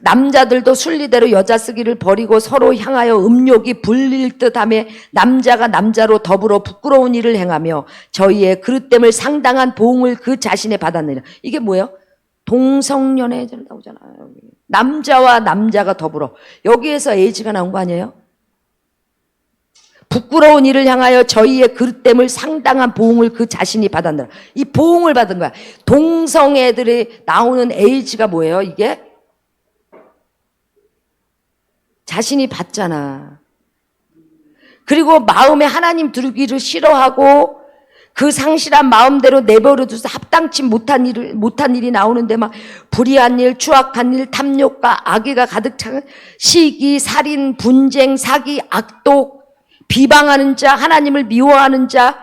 남자들도 순리대로 여자 쓰기를 버리고 서로 향하여 음욕이 불릴 듯하며 남자가 남자로 더불어 부끄러운 일을 행하며 저희의 그릇됨을 상당한 보응을 그 자신에 받았느니라. 이게 뭐예요? 동성연애 나오잖아요. 남자와 남자가 더불어. 여기에서 에이즈가 나온 거 아니에요? 부끄러운 일을 향하여 저희의 그릇됨을 상당한 보응을 그 자신이 받았느라. 이 보응을 받은 거야. 동성애들이 나오는 에이즈가 뭐예요? 이게? 자신이 받잖아. 그리고 마음에 하나님 두르기를 싫어하고 그 상실한 마음대로 내버려둬서 합당치 못한 일이 나오는데 막 불의한 일, 추악한 일, 탐욕과 악의가 가득 찬 시기, 살인, 분쟁, 사기, 악독, 비방하는 자, 하나님을 미워하는 자,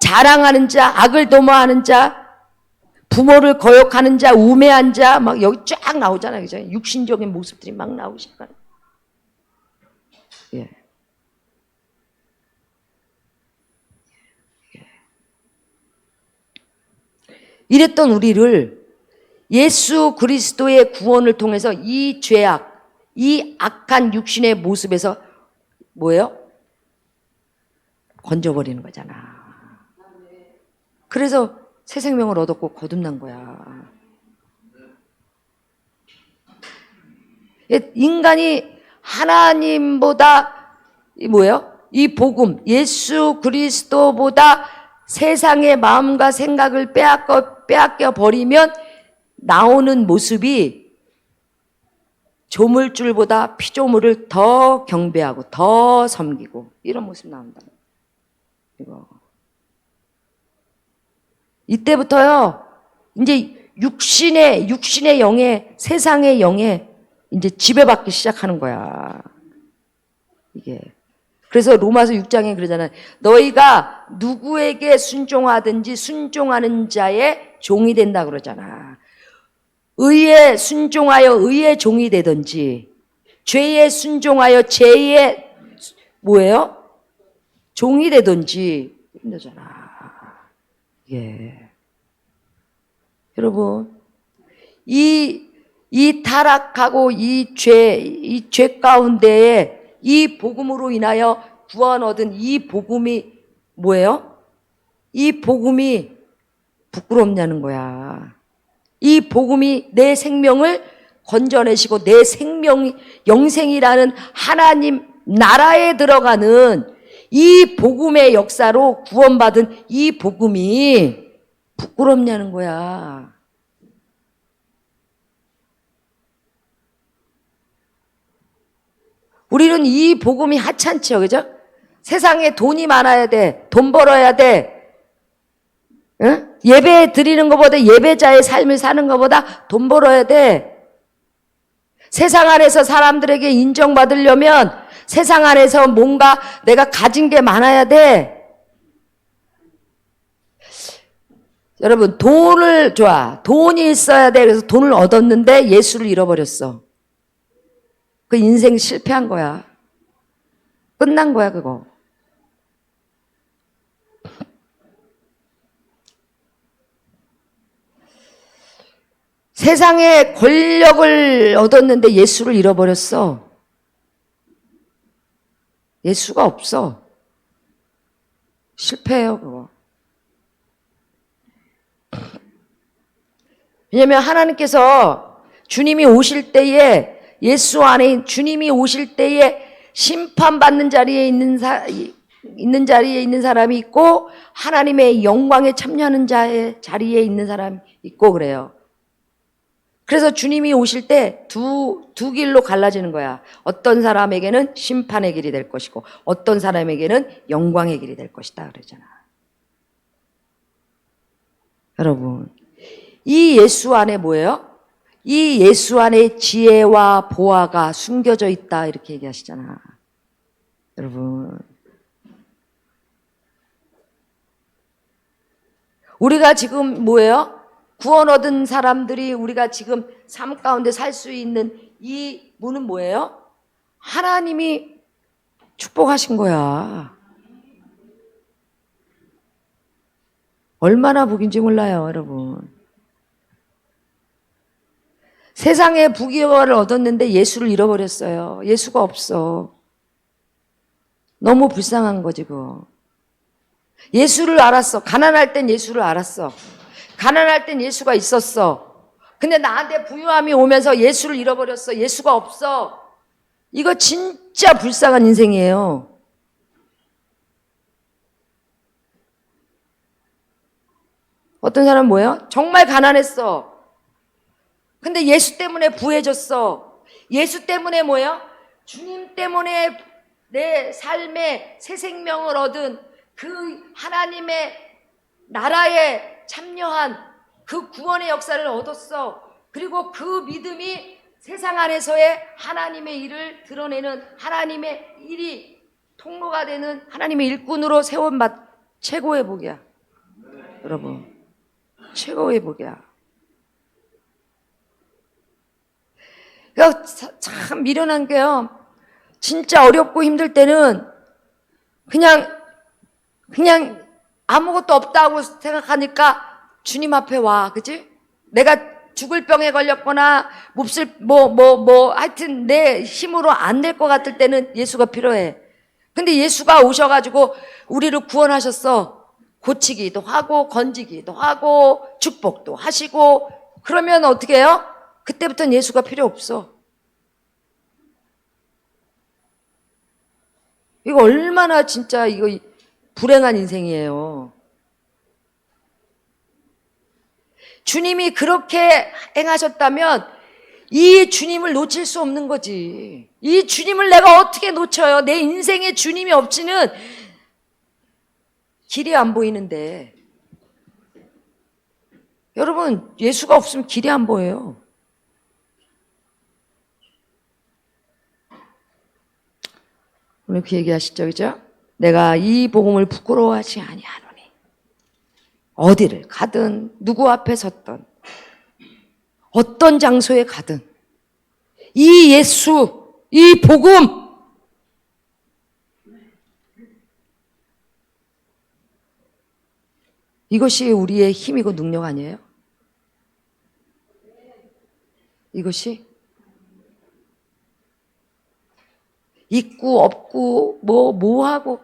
자랑하는 자, 악을 도모하는 자, 부모를 거역하는 자, 우매한 자, 막 여기 쫙 나오잖아요. 그죠? 육신적인 모습들이 막 나오기 시작하는. 예. 이랬던 우리를 예수 그리스도의 구원을 통해서 이 죄악, 이 악한 육신의 모습에서 뭐예요? 건져버리는 거잖아. 그래서 새 생명을 얻었고 거듭난 거야. 인간이 하나님보다 이 복음, 예수 그리스도보다 세상의 마음과 생각을 빼앗겨 버리면 나오는 모습이 조물줄보다 피조물을 더 경배하고 더 섬기고 이런 모습 나온다. 이거. 이때부터요. 이제 육신의 영에 세상의 영에 이제 지배받기 시작하는 거야. 이게. 그래서 로마서 6장에 그러잖아요. 너희가 누구에게 순종하든지 순종하는 자의 종이 된다 그러잖아. 의에 순종하여 의의 종이 되든지 죄에 순종하여 죄의 종이 되든지 이러잖아. 예. 여러분, 이 타락하고 이 죄 가운데에 이 복음으로 인하여 구원 얻은 이 복음이 뭐예요? 이 복음이 부끄럽냐는 거야. 이 복음이 내 생명을 건져내시고 내 생명이 영생이라는 하나님 나라에 들어가는 이 복음의 역사로 구원받은 이 복음이 부끄럽냐는 거야. 우리는 이 복음이 하찮죠, 그죠? 세상에 돈이 많아야 돼, 돈 벌어야 돼, 응? 예배 드리는 것보다 예배자의 삶을 사는 것보다 돈 벌어야 돼. 세상 안에서 사람들에게 인정받으려면 세상 안에서 뭔가 내가 가진 게 많아야 돼. 여러분, 돈이 있어야 돼. 그래서 돈을 얻었는데 예수를 잃어버렸어. 그 인생 실패한 거야. 끝난 거야, 그거. 세상에 권력을 얻었는데 예수를 잃어버렸어. 예수가 없어. 실패해요, 그거. 왜냐하면 하나님께서 주님이 오실 때에 예수 안에 주님이 오실 때에 심판받는 자리에 있는 자리에 있는 사람이 있고 하나님의 영광에 참여하는 자리에 있는 사람이 있고 그래요. 그래서 주님이 오실 때 두 길로 갈라지는 거야. 어떤 사람에게는 심판의 길이 될 것이고 어떤 사람에게는 영광의 길이 될 것이다 그러잖아. 여러분, 이 예수 안에 뭐예요? 이 예수 안에 지혜와 보화가 숨겨져 있다 이렇게 얘기하시잖아. 여러분, 우리가 지금 뭐예요? 구원 얻은 사람들이 우리가 지금 삶 가운데 살 수 있는 이 문은 뭐예요? 하나님이 축복하신 거야. 얼마나 복인지 몰라요, 여러분. 세상에 부귀영화를 얻었는데 예수를 잃어버렸어요. 예수가 없어. 너무 불쌍한 거지, 그거. 예수를 알았어. 가난할 땐 예수를 알았어. 가난할 땐 예수가 있었어. 근데 나한테 부유함이 오면서 예수를 잃어버렸어. 예수가 없어. 이거 진짜 불쌍한 인생이에요. 어떤 사람은 뭐예요? 정말 가난했어. 근데 예수 때문에 부해졌어. 예수 때문에 뭐예요? 주님 때문에 내 삶에 새 생명을 얻은 그 하나님의 나라에 참여한 그 구원의 역사를 얻었어. 그리고 그 믿음이 세상 안에서의 하나님의 일을 드러내는 하나님의 일이 통로가 되는 하나님의 일꾼으로 세운 최고의 복이야. 여러분, 최고의 복이야. 그러니까 참 미련한 게요. 진짜 어렵고 힘들 때는 그냥 아무것도 없다고 생각하니까 주님 앞에 와, 그치? 내가 죽을 병에 걸렸거나 몹쓸 하여튼 내 힘으로 안 될 것 같을 때는 예수가 필요해. 근데 예수가 오셔가지고 우리를 구원하셨어. 고치기도 하고 건지기도 하고 축복도 하시고 그러면 어떻게 해요? 그때부터는 예수가 필요 없어. 이거 얼마나 진짜 이거 불행한 인생이에요. 주님이 그렇게 행하셨다면 이 주님을 놓칠 수 없는 거지. 이 주님을 내가 어떻게 놓쳐요? 내 인생에 주님이 없이는 길이 안 보이는데. 여러분, 예수가 없으면 길이 안 보여요. 오늘 그 얘기하시죠, 그죠? 내가 이 복음을 부끄러워하지 아니하노니 어디를 가든 누구 앞에 섰든 어떤 장소에 가든 이 예수, 이 복음 이것이 우리의 힘이고 능력 아니에요? 이것이 있고 없고 뭐 하고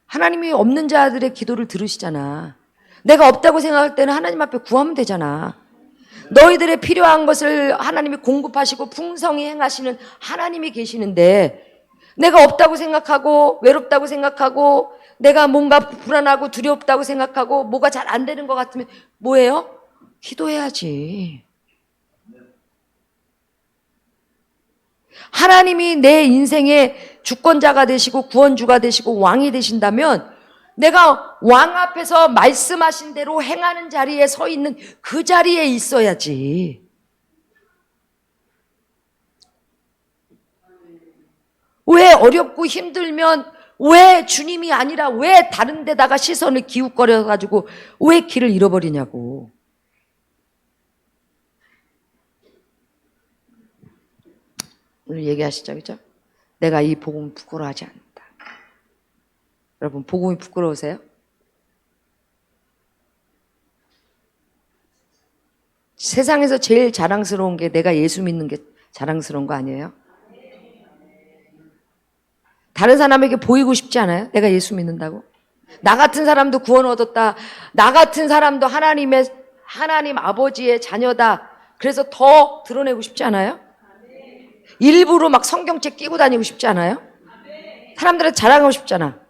하나님이 없는 자들의 기도를 들으시잖아. 내가 없다고 생각할 때는 하나님 앞에 구하면 되잖아. 너희들의 필요한 것을 하나님이 공급하시고 풍성히 행하시는 하나님이 계시는데 내가 없다고 생각하고 외롭다고 생각하고 내가 뭔가 불안하고 두렵다고 생각하고 뭐가 잘 안 되는 것 같으면 뭐예요? 기도해야지. 하나님이 내 인생의 주권자가 되시고 구원주가 되시고 왕이 되신다면 내가 왕 앞에서 말씀하신 대로 행하는 자리에 서 있는 그 자리에 있어야지. 왜 어렵고 힘들면 왜 주님이 아니라 왜 다른 데다가 시선을 기웃거려가지고 왜 길을 잃어버리냐고. 오늘 얘기하시죠, 그죠? 내가 이 복음을 부끄러워하지 않는다. 여러분, 복음이 부끄러우세요? 세상에서 제일 자랑스러운 게 내가 예수 믿는 게 자랑스러운 거 아니에요? 다른 사람에게 보이고 싶지 않아요? 내가 예수 믿는다고? 나 같은 사람도 구원 얻었다. 나 같은 사람도 하나님 아버지의 자녀다. 그래서 더 드러내고 싶지 않아요? 일부러 막 성경책 끼고 다니고 싶지 않아요? 사람들한테 자랑하고 싶잖아.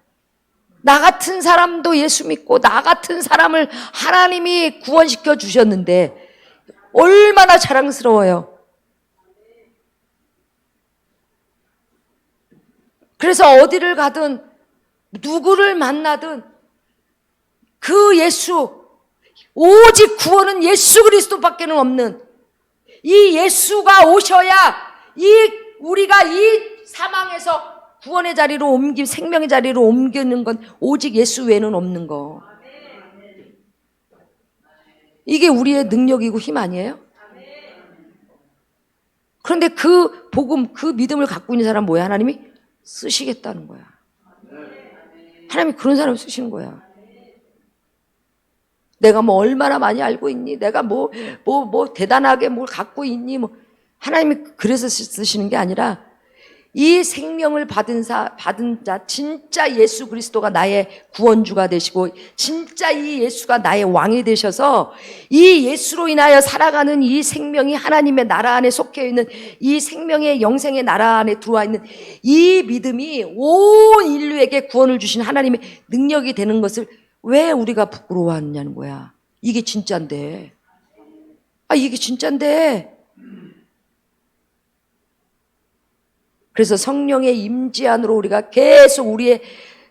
나 같은 사람도 예수 믿고 나 같은 사람을 하나님이 구원시켜 주셨는데 얼마나 자랑스러워요. 그래서 어디를 가든 누구를 만나든 그 예수, 오직 구원은 예수 그리스도밖에는 없는 이 예수가 오셔야 우리가 이 사망에서 구원의 자리로 생명의 자리로 옮기는 건 오직 예수 외에는 없는 거. 이게 우리의 능력이고 힘 아니에요? 그런데 그 복음, 그 믿음을 갖고 있는 사람 뭐야? 하나님이 쓰시겠다는 거야. 하나님이 그런 사람을 쓰시는 거야. 내가 뭐 얼마나 많이 알고 있니? 내가 뭐 대단하게 뭘 갖고 있니? 하나님이 그래서 쓰시는 게 아니라 이 생명을 받은 자, 진짜 예수 그리스도가 나의 구원주가 되시고, 진짜 이 예수가 나의 왕이 되셔서, 이 예수로 인하여 살아가는 이 생명이 하나님의 나라 안에 속해 있는 이 생명의 영생의 나라 안에 들어와 있는 이 믿음이 온 인류에게 구원을 주신 하나님의 능력이 되는 것을 왜 우리가 부끄러워하느냐는 거야. 이게 진짜인데. 이게 진짜인데. 그래서 성령의 임재 안으로 우리가 계속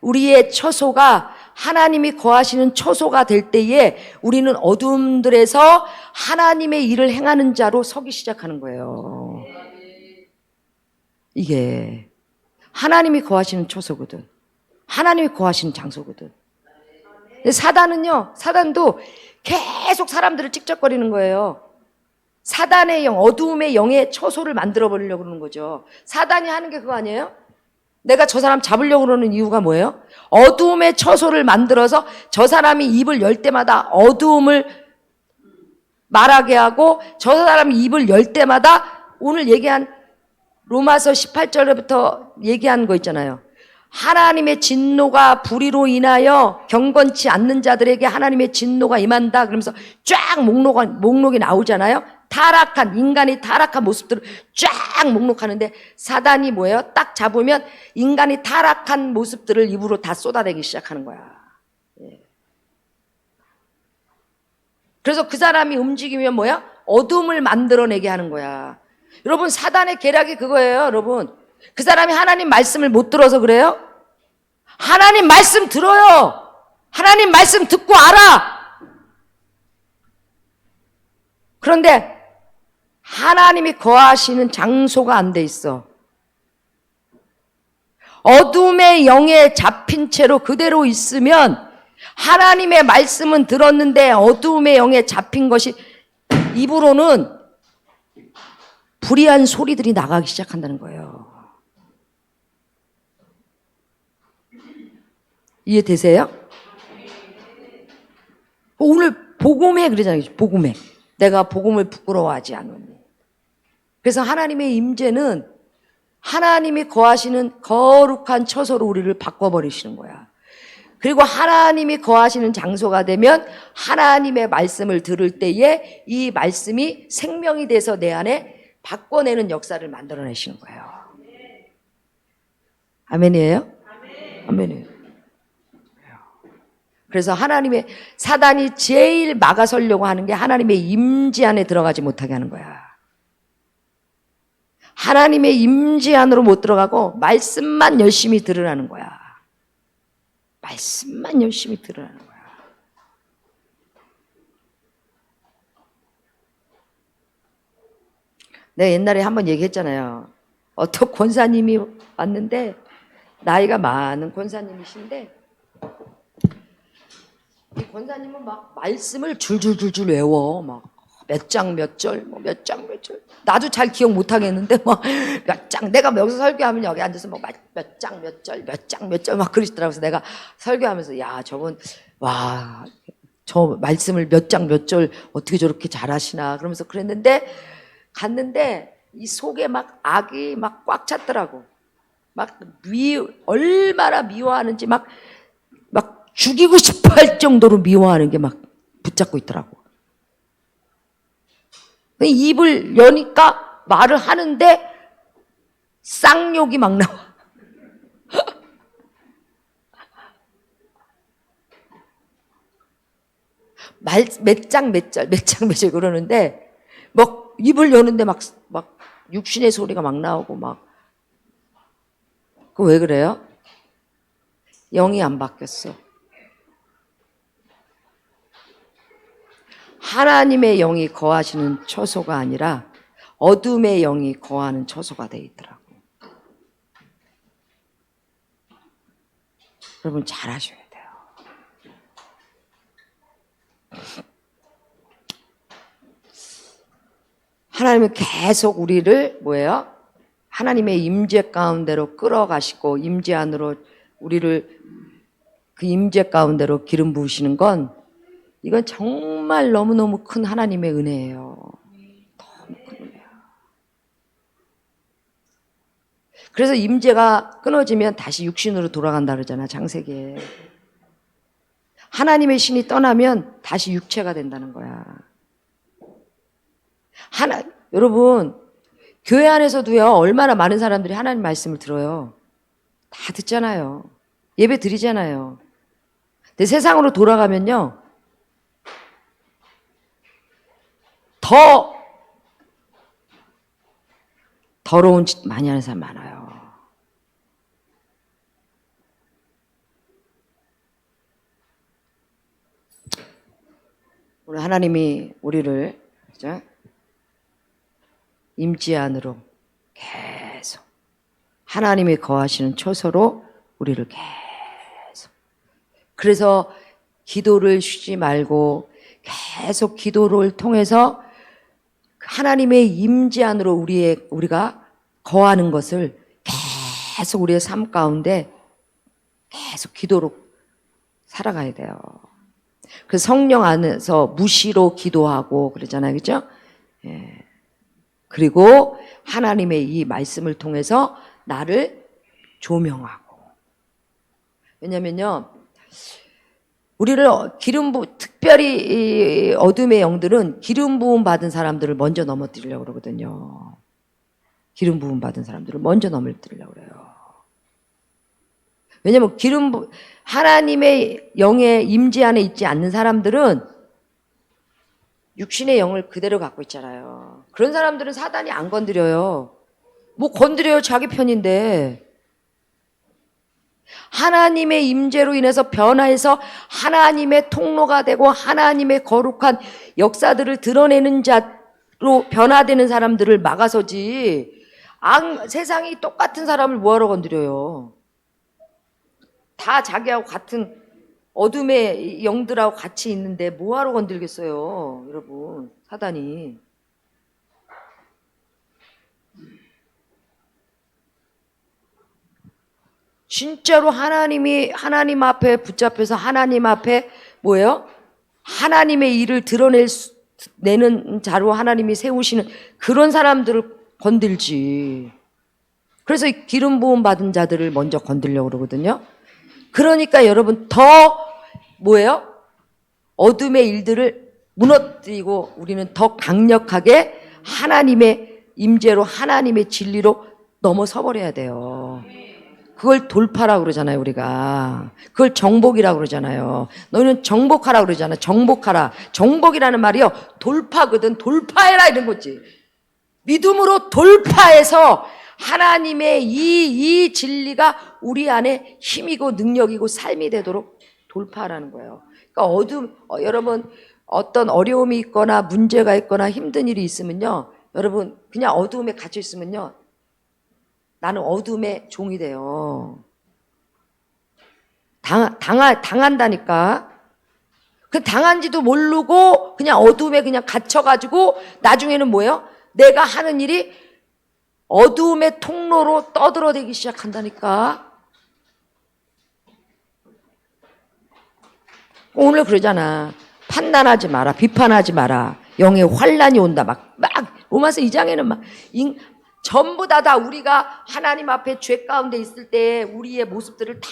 우리의 처소가 하나님이 거하시는 처소가 될 때에 우리는 어둠들에서 하나님의 일을 행하는 자로 서기 시작하는 거예요. 이게 하나님이 거하시는 처소거든. 하나님이 거하시는 장소거든. 사단도 계속 사람들을 찍적거리는 거예요. 사단의 영, 어두움의 영의 처소를 만들어 버리려고 그러는 거죠. 사단이 하는 게 그거 아니에요? 내가 저 사람 잡으려고 그러는 이유가 뭐예요? 어두움의 처소를 만들어서 저 사람이 입을 열 때마다 어두움을 말하게 하고 저 사람이 입을 열 때마다 오늘 얘기한 로마서 18절부터 얘기한 거 있잖아요. 하나님의 진노가 불의로 인하여 경건치 않는 자들에게 하나님의 진노가 임한다. 그러면서 쫙 목록이 나오잖아요. 인간이 타락한 모습들을 쫙 목록하는데 사단이 뭐예요? 딱 잡으면 인간이 타락한 모습들을 입으로 다 쏟아내기 시작하는 거야. 그래서 그 사람이 움직이면 뭐야? 어둠을 만들어내게 하는 거야. 여러분, 사단의 계략이 그거예요, 여러분. 그 사람이 하나님 말씀을 못 들어서 그래요? 하나님 말씀 들어요. 하나님 말씀 듣고 알아. 그런데 하나님이 거하시는 장소가 안 돼 있어. 어둠의 영에 잡힌 채로 그대로 있으면 하나님의 말씀은 들었는데 어둠의 영에 잡힌 것이 입으로는 불의한 소리들이 나가기 시작한다는 거예요. 이해되세요? 오늘 복음에 그러잖아요. 복음에. 내가 복음을 부끄러워하지 않으니. 그래서 하나님의 임재는 하나님이 거하시는 거룩한 처소로 우리를 바꿔버리시는 거야. 그리고 하나님이 거하시는 장소가 되면 하나님의 말씀을 들을 때에 이 말씀이 생명이 돼서 내 안에 바꿔내는 역사를 만들어내시는 거예요. 아멘이에요? 아멘이에요. 그래서 사단이 제일 막아서려고 하는 게 하나님의 임재 안에 들어가지 못하게 하는 거야. 하나님의 임재 안으로 못 들어가고 말씀만 열심히 들으라는 거야. 말씀만 열심히 들으라는 거야. 내가 옛날에 한번 얘기했잖아요. 어떤 권사님이 왔는데 나이가 많은 권사님이신데 이 권사님은 막 말씀을 줄줄줄줄 외워. 막 몇 장 몇 절, 뭐 몇 장 몇 절. 나도 잘 기억 못 하겠는데 뭐 몇 장. 내가 여기서 설교하면 여기 앉아서 뭐 몇 장 몇 절, 몇 장 몇 절 막 그러시더라고요. 그래서 내가 설교하면서 야, 저분 와, 저 말씀을 몇 장 몇 절 어떻게 저렇게 잘하시나 그러면서 그랬는데 갔는데 이 속에 막 악이 막 꽉 찼더라고. 막 얼마나 미워하는지 막 죽이고 싶어 할 정도로 미워하는 게 막 붙잡고 있더라고. 입을 여니까 말을 하는데 쌍욕이 막 나와. 몇 장 몇 절, 몇 장 몇 절 그러는데 막 입을 여는데 막 육신의 소리가 막 나오고 막. 그 왜 그래요? 영이 안 바뀌었어. 하나님의 영이 거하시는 처소가 아니라 어둠의 영이 거하는 처소가 되어 있더라고. 여러분 잘 하셔야 돼요. 하나님은 계속 우리를 뭐예요? 하나님의 임재 가운데로 끌어가시고 임재 안으로 우리를 그 임재 가운데로 기름 부으시는 건 이건 정말 너무너무 큰 하나님의 은혜예요. 너무 큰 은혜야. 그래서 임재가 끊어지면 다시 육신으로 돌아간다 그러잖아, 창세기에. 하나님의 신이 떠나면 다시 육체가 된다는 거야. 여러분, 교회 안에서도요, 얼마나 많은 사람들이 하나님 말씀을 들어요. 다 듣잖아요. 예배 드리잖아요. 근데 세상으로 돌아가면요, 더 더러운 짓 많이 하는 사람 많아요. 오늘 하나님이 우리를 그죠? 임재 안으로 계속 하나님이 거하시는 처소로 우리를 계속. 그래서 기도를 쉬지 말고 계속 기도를 통해서 하나님의 임재 안으로 우리가 거하는 것을 계속 우리의 삶 가운데 계속 기도로 살아가야 돼요. 그 성령 안에서 무시로 기도하고 그러잖아요. 그죠? 예. 그리고 하나님의 이 말씀을 통해서 나를 조명하고. 왜냐면요, 우리를 특별히 이 어둠의 영들은 기름 부음 받은 사람들을 먼저 넘어뜨리려고 그러거든요. 기름 부음 받은 사람들을 먼저 넘어뜨리려고 그래요. 왜냐면 하나님의 영의 임재 안에 있지 않는 사람들은 육신의 영을 그대로 갖고 있잖아요. 그런 사람들은 사단이 안 건드려요. 뭐 건드려요, 자기 편인데. 하나님의 임재로 인해서 변화해서 하나님의 통로가 되고 하나님의 거룩한 역사들을 드러내는 자로 변화되는 사람들을 막아서지, 세상이 똑같은 사람을 뭐하러 건드려요. 다 자기하고 같은 어둠의 영들하고 같이 있는데 뭐하러 건들겠어요, 여러분. 사단이. 진짜로 하나님 앞에 붙잡혀서 하나님 앞에 뭐예요? 하나님의 일을 내는 자로 하나님이 세우시는 그런 사람들을 건들지. 그래서 기름 부음 받은 자들을 먼저 건들려고 그러거든요. 그러니까 여러분 더 뭐예요? 어둠의 일들을 무너뜨리고 우리는 더 강력하게 하나님의 임재로 하나님의 진리로 넘어서 버려야 돼요. 그걸 돌파라고 그러잖아요, 우리가. 그걸 정복이라고 그러잖아요. 너희는 정복하라고 그러잖아. 정복하라. 정복이라는 말이요, 돌파거든. 돌파해라 이런 거지. 믿음으로 돌파해서 하나님의 이 진리가 우리 안에 힘이고 능력이고 삶이 되도록 돌파하라는 거예요. 그러니까 여러분 어떤 어려움이 있거나 문제가 있거나 힘든 일이 있으면요, 여러분 그냥 어두움에 갇혀 있으면요, 나는 어둠의 종이 돼요. 당한다니까. 그 당한지도 모르고 그냥 어둠에 그냥 갇혀가지고 나중에는 뭐예요? 내가 하는 일이 어두움의 통로로 떠들어대기 시작한다니까. 오늘 그러잖아. 판단하지 마라. 비판하지 마라. 영의 환란이 온다. 막 로마서 2장에는 전부 다 우리가 하나님 앞에 죄 가운데 있을 때 우리의 모습들을 다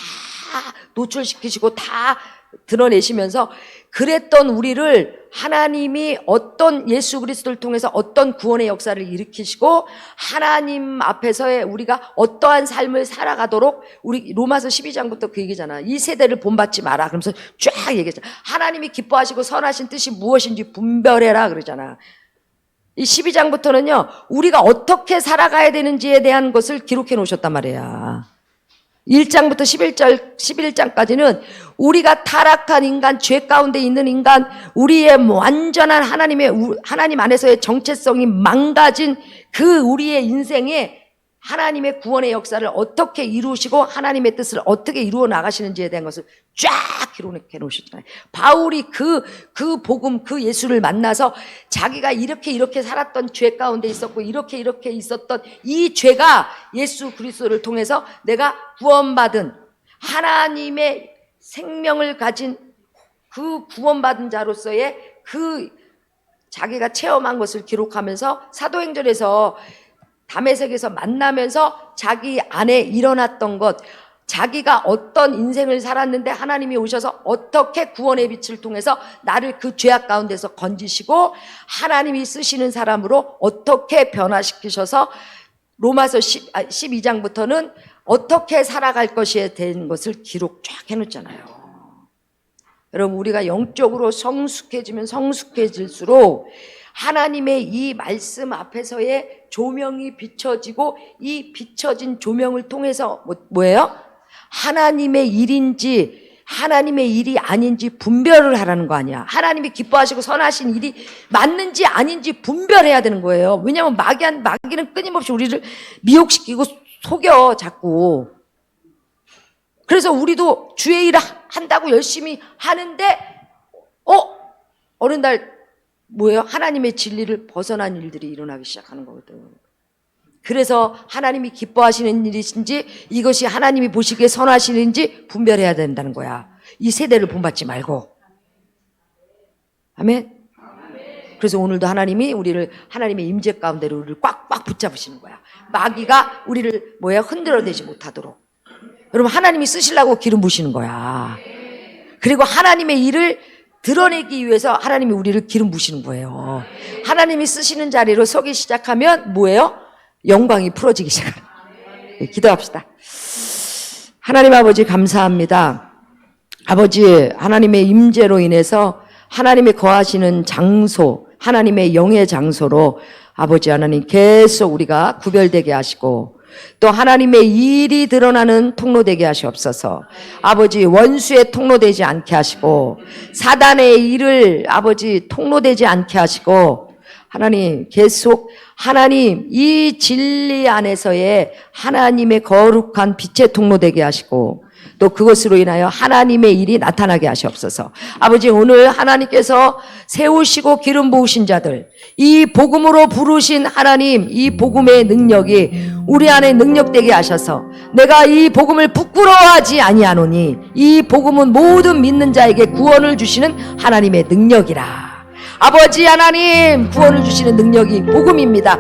노출시키시고 다 드러내시면서 그랬던 우리를 하나님이 어떤 예수 그리스도를 통해서 어떤 구원의 역사를 일으키시고 하나님 앞에서의 우리가 어떠한 삶을 살아가도록 우리 로마서 12장부터 그 얘기잖아. 이 세대를 본받지 마라. 그러면서 쫙 얘기했잖아. 하나님이 기뻐하시고 선하신 뜻이 무엇인지 분별해라 그러잖아. 이 12장부터는요, 우리가 어떻게 살아가야 되는지에 대한 것을 기록해 놓으셨단 말이야. 1장부터 11장까지는 우리가 타락한 인간, 죄 가운데 있는 인간, 우리의 완전한 하나님 안에서의 정체성이 망가진 그 우리의 인생에 하나님의 구원의 역사를 어떻게 이루시고 하나님의 뜻을 어떻게 이루어 나가시는지에 대한 것을 쫙 기록해 놓으셨잖아요. 바울이 그 복음, 그 예수를 만나서 자기가 이렇게 살았던 죄 가운데 있었고 이렇게 있었던 이 죄가 예수 그리스도를 통해서 내가 구원받은 하나님의 생명을 가진 그 구원받은 자로서의 그 자기가 체험한 것을 기록하면서 사도행전에서 다메섹에서 만나면서 자기 안에 일어났던 것, 자기가 어떤 인생을 살았는데 하나님이 오셔서 어떻게 구원의 빛을 통해서 나를 그 죄악 가운데서 건지시고 하나님이 쓰시는 사람으로 어떻게 변화시키셔서 로마서 12장부터는 어떻게 살아갈 것이에 대한 것을 기록 쫙 해놓잖아요. 여러분, 우리가 영적으로 성숙해지면 성숙해질수록 하나님의 이 말씀 앞에서의 조명이 비춰지고 이 비춰진 조명을 통해서 뭐예요? 하나님의 일인지 하나님의 일이 아닌지 분별을 하라는 거 아니야. 하나님이 기뻐하시고 선하신 일이 맞는지 아닌지 분별해야 되는 거예요. 왜냐하면 마귀는 끊임없이 우리를 미혹시키고 속여 자꾸. 그래서 우리도 주의 일을 한다고 열심히 하는데 어느 날 뭐예요? 하나님의 진리를 벗어난 일들이 일어나기 시작하는 거거든. 그래서 하나님이 기뻐하시는 일이신지 이것이 하나님이 보시기에 선하신 일인지 분별해야 된다는 거야. 이 세대를 본받지 말고. 아멘? 그래서 오늘도 하나님이 우리를 하나님의 임재 가운데로 우리를 꽉꽉 붙잡으시는 거야. 마귀가 우리를 흔들어내지 못하도록. 여러분, 하나님이 쓰시려고 기름 부으시는 거야. 그리고 하나님의 일을 드러내기 위해서 하나님이 우리를 기름 부으시는 거예요. 하나님이 쓰시는 자리로 서기 시작하면 영광이 풀어지기 시작합니다. 기도합시다. 하나님 아버지 감사합니다. 아버지, 하나님의 임재로 인해서 하나님이 거하시는 장소, 하나님의 영의 장소로 아버지 하나님 계속 우리가 구별되게 하시고 또 하나님의 일이 드러나는 통로 되게 하시옵소서. 아버지, 원수의 통로 되지 않게 하시고 사단의 일을 아버지 통로되지 않게 하시고 하나님 계속 하나님 이 진리 안에서의 하나님의 거룩한 빛의 통로 되게 하시고 또 그것으로 인하여 하나님의 일이 나타나게 하시옵소서. 아버지, 오늘 하나님께서 세우시고 기름 부으신 자들, 이 복음으로 부르신 하나님, 이 복음의 능력이 우리 안에 능력되게 하셔서 내가 이 복음을 부끄러워하지 아니하노니 이 복음은 모든 믿는 자에게 구원을 주시는 하나님의 능력이라. 아버지 하나님, 구원을 주시는 능력이 복음입니다.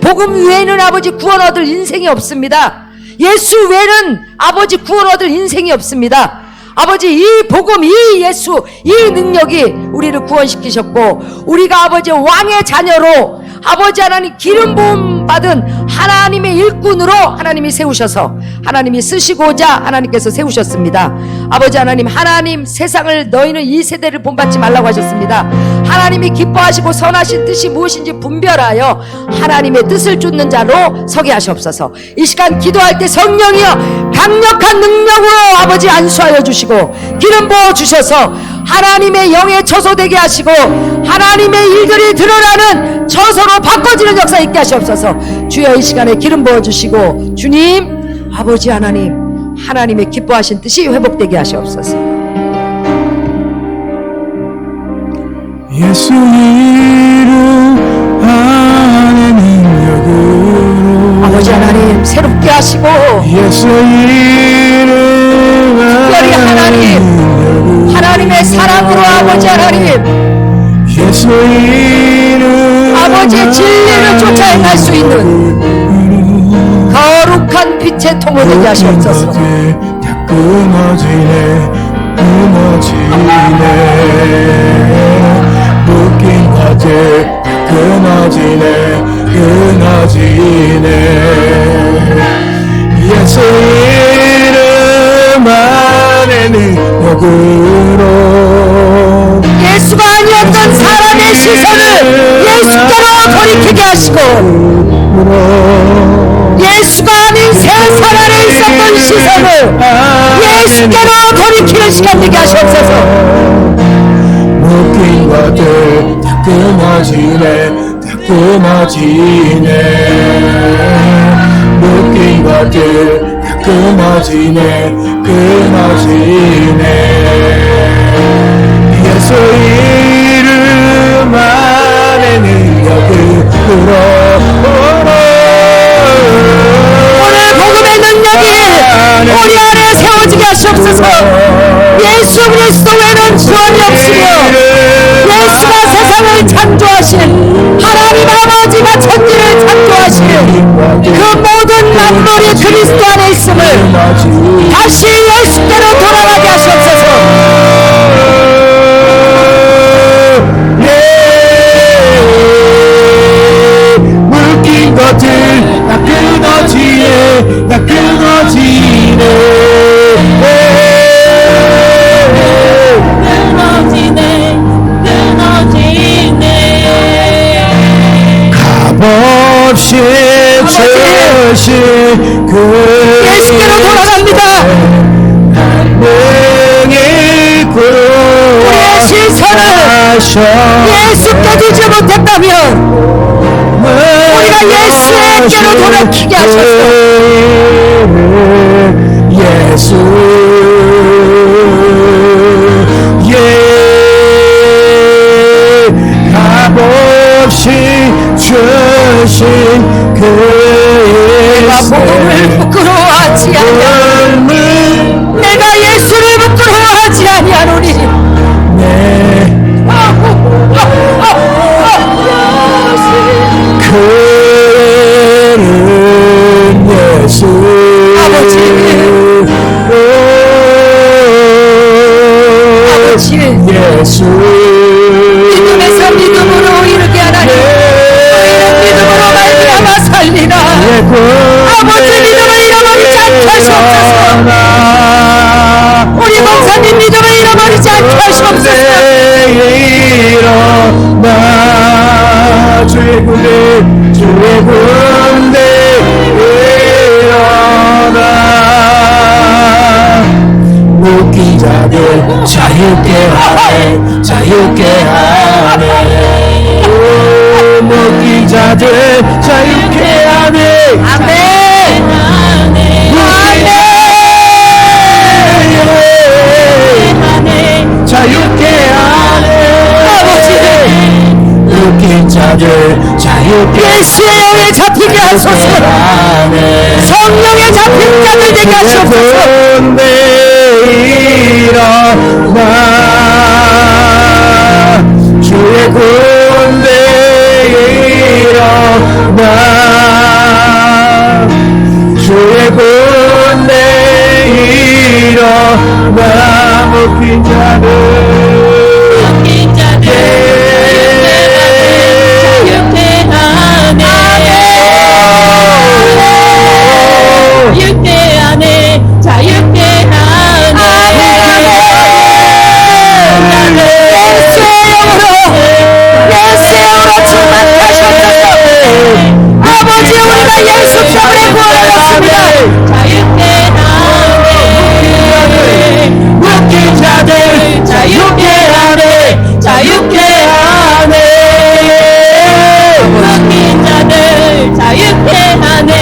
복음 외에는 아버지 구원 얻을 인생이 없습니다. 예수 외에는 아버지 구원 얻을 인생이 없습니다. 아버지, 이 복음, 이 예수, 이 능력이 우리를 구원시키셨고, 우리가 아버지 왕의 자녀로 아버지 하나님 기름 부음 받은 하나님의 일꾼으로 하나님이 세우셔서 하나님이 쓰시고자 하나님께서 세우셨습니다. 아버지 하나님, 하나님 세상을 너희는 이 세대를 본받지 말라고 하셨습니다. 하나님이 기뻐하시고 선하신 뜻이 무엇인지 분별하여 하나님의 뜻을 쫓는 자로 서게 하시옵소서. 이 시간 기도할 때 성령이여 강력한 능력으로 아버지 안수하여 주시고 기름 부어 주셔서 하나님의 영에 처소되게 하시고 하나님의 일들이 드러나는 처소로 바꿔지는 역사 있게 하시옵소서. 주여 이 시간에 기름 부어주시고 주님 아버지 하나님, 하나님의 기뻐하신 뜻이 회복되게 하시옵소서. 예수 이름 안에 능력으로 아버지 하나님 새롭게 하시고 예수 이름 특별히 하나님, 하나님의 사랑으로 아버지 하나님 예수 이름 아버지의 진리를 쫓아 행할 수 있는 거룩한 빛의 통로 되게 하시옵소서. 다 끊어지네 묶인 것들 다 끊어지네 예수 이름 안에 능력으로 예수가 아니었던 사람의 시선을 예수께로 돌이키게 하시고 예수가 아닌 새 사람 안에 있었던 시선을 예수께로 돌이키는 시간 되게 하시옵소서. 묶인 것들 다 끊어지네 묶인 것들 다 끊어지네 예수 이름 안에 능력으로 오늘 복음의 능력이 우리 안에 세워지게 하시옵소서. 예수 그리스도 외에는 구원이 없으며 예수가 세상을 창조하신 하나님 아버지가 천지를 창조하신 그 모든 만물이 그리스도 안에 있음을 다시 예수께로 돌아가게 하시옵소서. 묶인 것들 다 끊어지네 값없이 주신 그 예수께로 돌아갑니다. 우리의 시선을 예수께 두지 못했다면 우리가 예수에게로 돌아키게 하소서. 예수 값없이 주신 그 내가 복음을 부끄러워하지 아니하노니 내가 예수를 부끄러워하지 아니하노니 그는 예수 아버지 예수 믿음에서 믿음으로 이르게 하나니 너희는 믿음으로 말미암아 살리라. 아버지 믿음을 잃어버리지 않게 하시옵소서. 우리 목사님 믿음을 잃어버리지 않게 하시옵소서. 일어나 주의 군대 일어나 묶인 자들 자유케 하네 묶인 자들 자유케 하네 아멘. 자유케 하네 아버지 묶인 자들 자유케 예수의 영에 잡히게 하소서. 성령에 잡힌 자들 되게 하시옵소서. 일어나 주의 군대 일어나 묶인 자들 자유케 하네 자유케 하네 자유케 하네 예수로 충만하셔서 아버지 우리가 예수 때문에 구원받았습니다. 자유케 하네 묶인 자들 자유케 하네 자유케 하네 묶인 자들 자유케 하네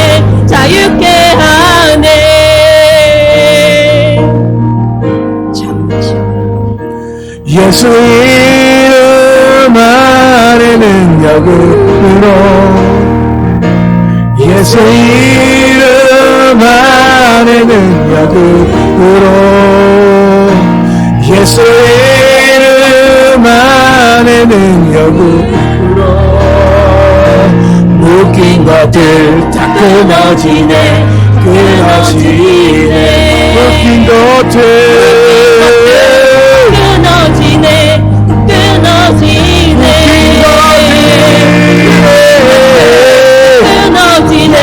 자유케 하네 예수 이름 안에 능력으로 예수 이름 안에 능력으로 예수 이름 안에 능력으로 묶인 것들 다 끊어지네 끊어지네 묶인 것들 끊어지네 끊어지네 끊어지네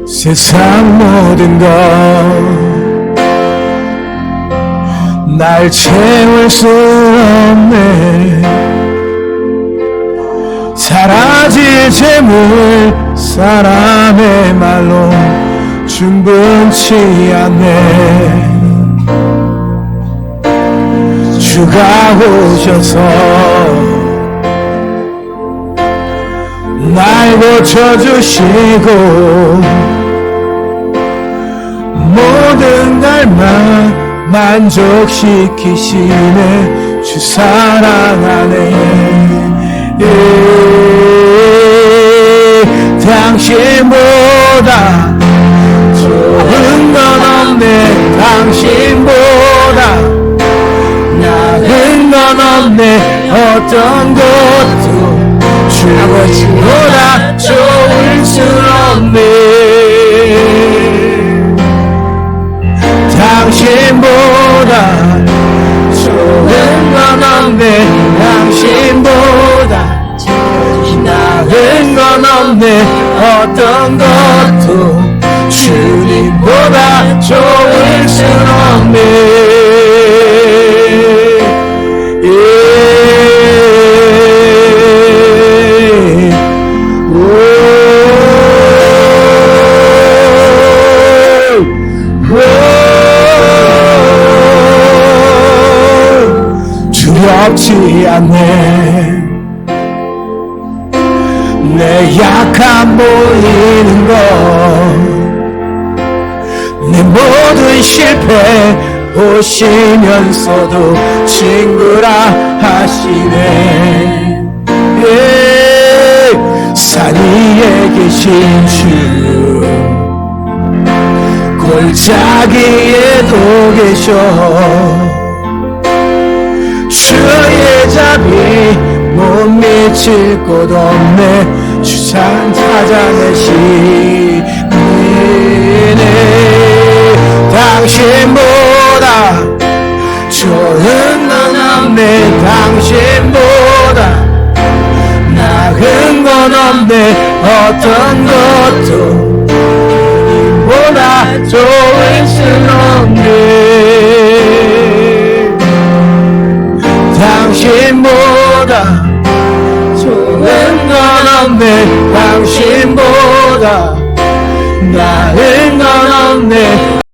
세상 모든 것 날 채울 수 없네 사라질 재물 사람의 말로 충분치 않네 주가 오셔서 날 고쳐주시고 모든 걸 만족시키시네 주 사랑하네 당신보다 좋은 건 없네 당신보다 나은 건 없네 어떤 것도 주보다 좋을 순 없네 당신보다 좋은 건 없네 당신보다 나은 건 없네 어떤 것도 주님보다 좋을 순 없네 두렵지 않네 내 약함 보이는 것 내 모든 실패 보시면서도 친구라 하시네 산 위에 계신 주 골짜기에도 계셔 주의 자비 못 미칠 곳 없네 주산 찾아내시네 당신보다 좋은 건 없네 당신보다 나은 건 없네 어떤 것도 보다 좋을 순 없네 당신보다 좋은 건 없네 당신보다 나은 건 없네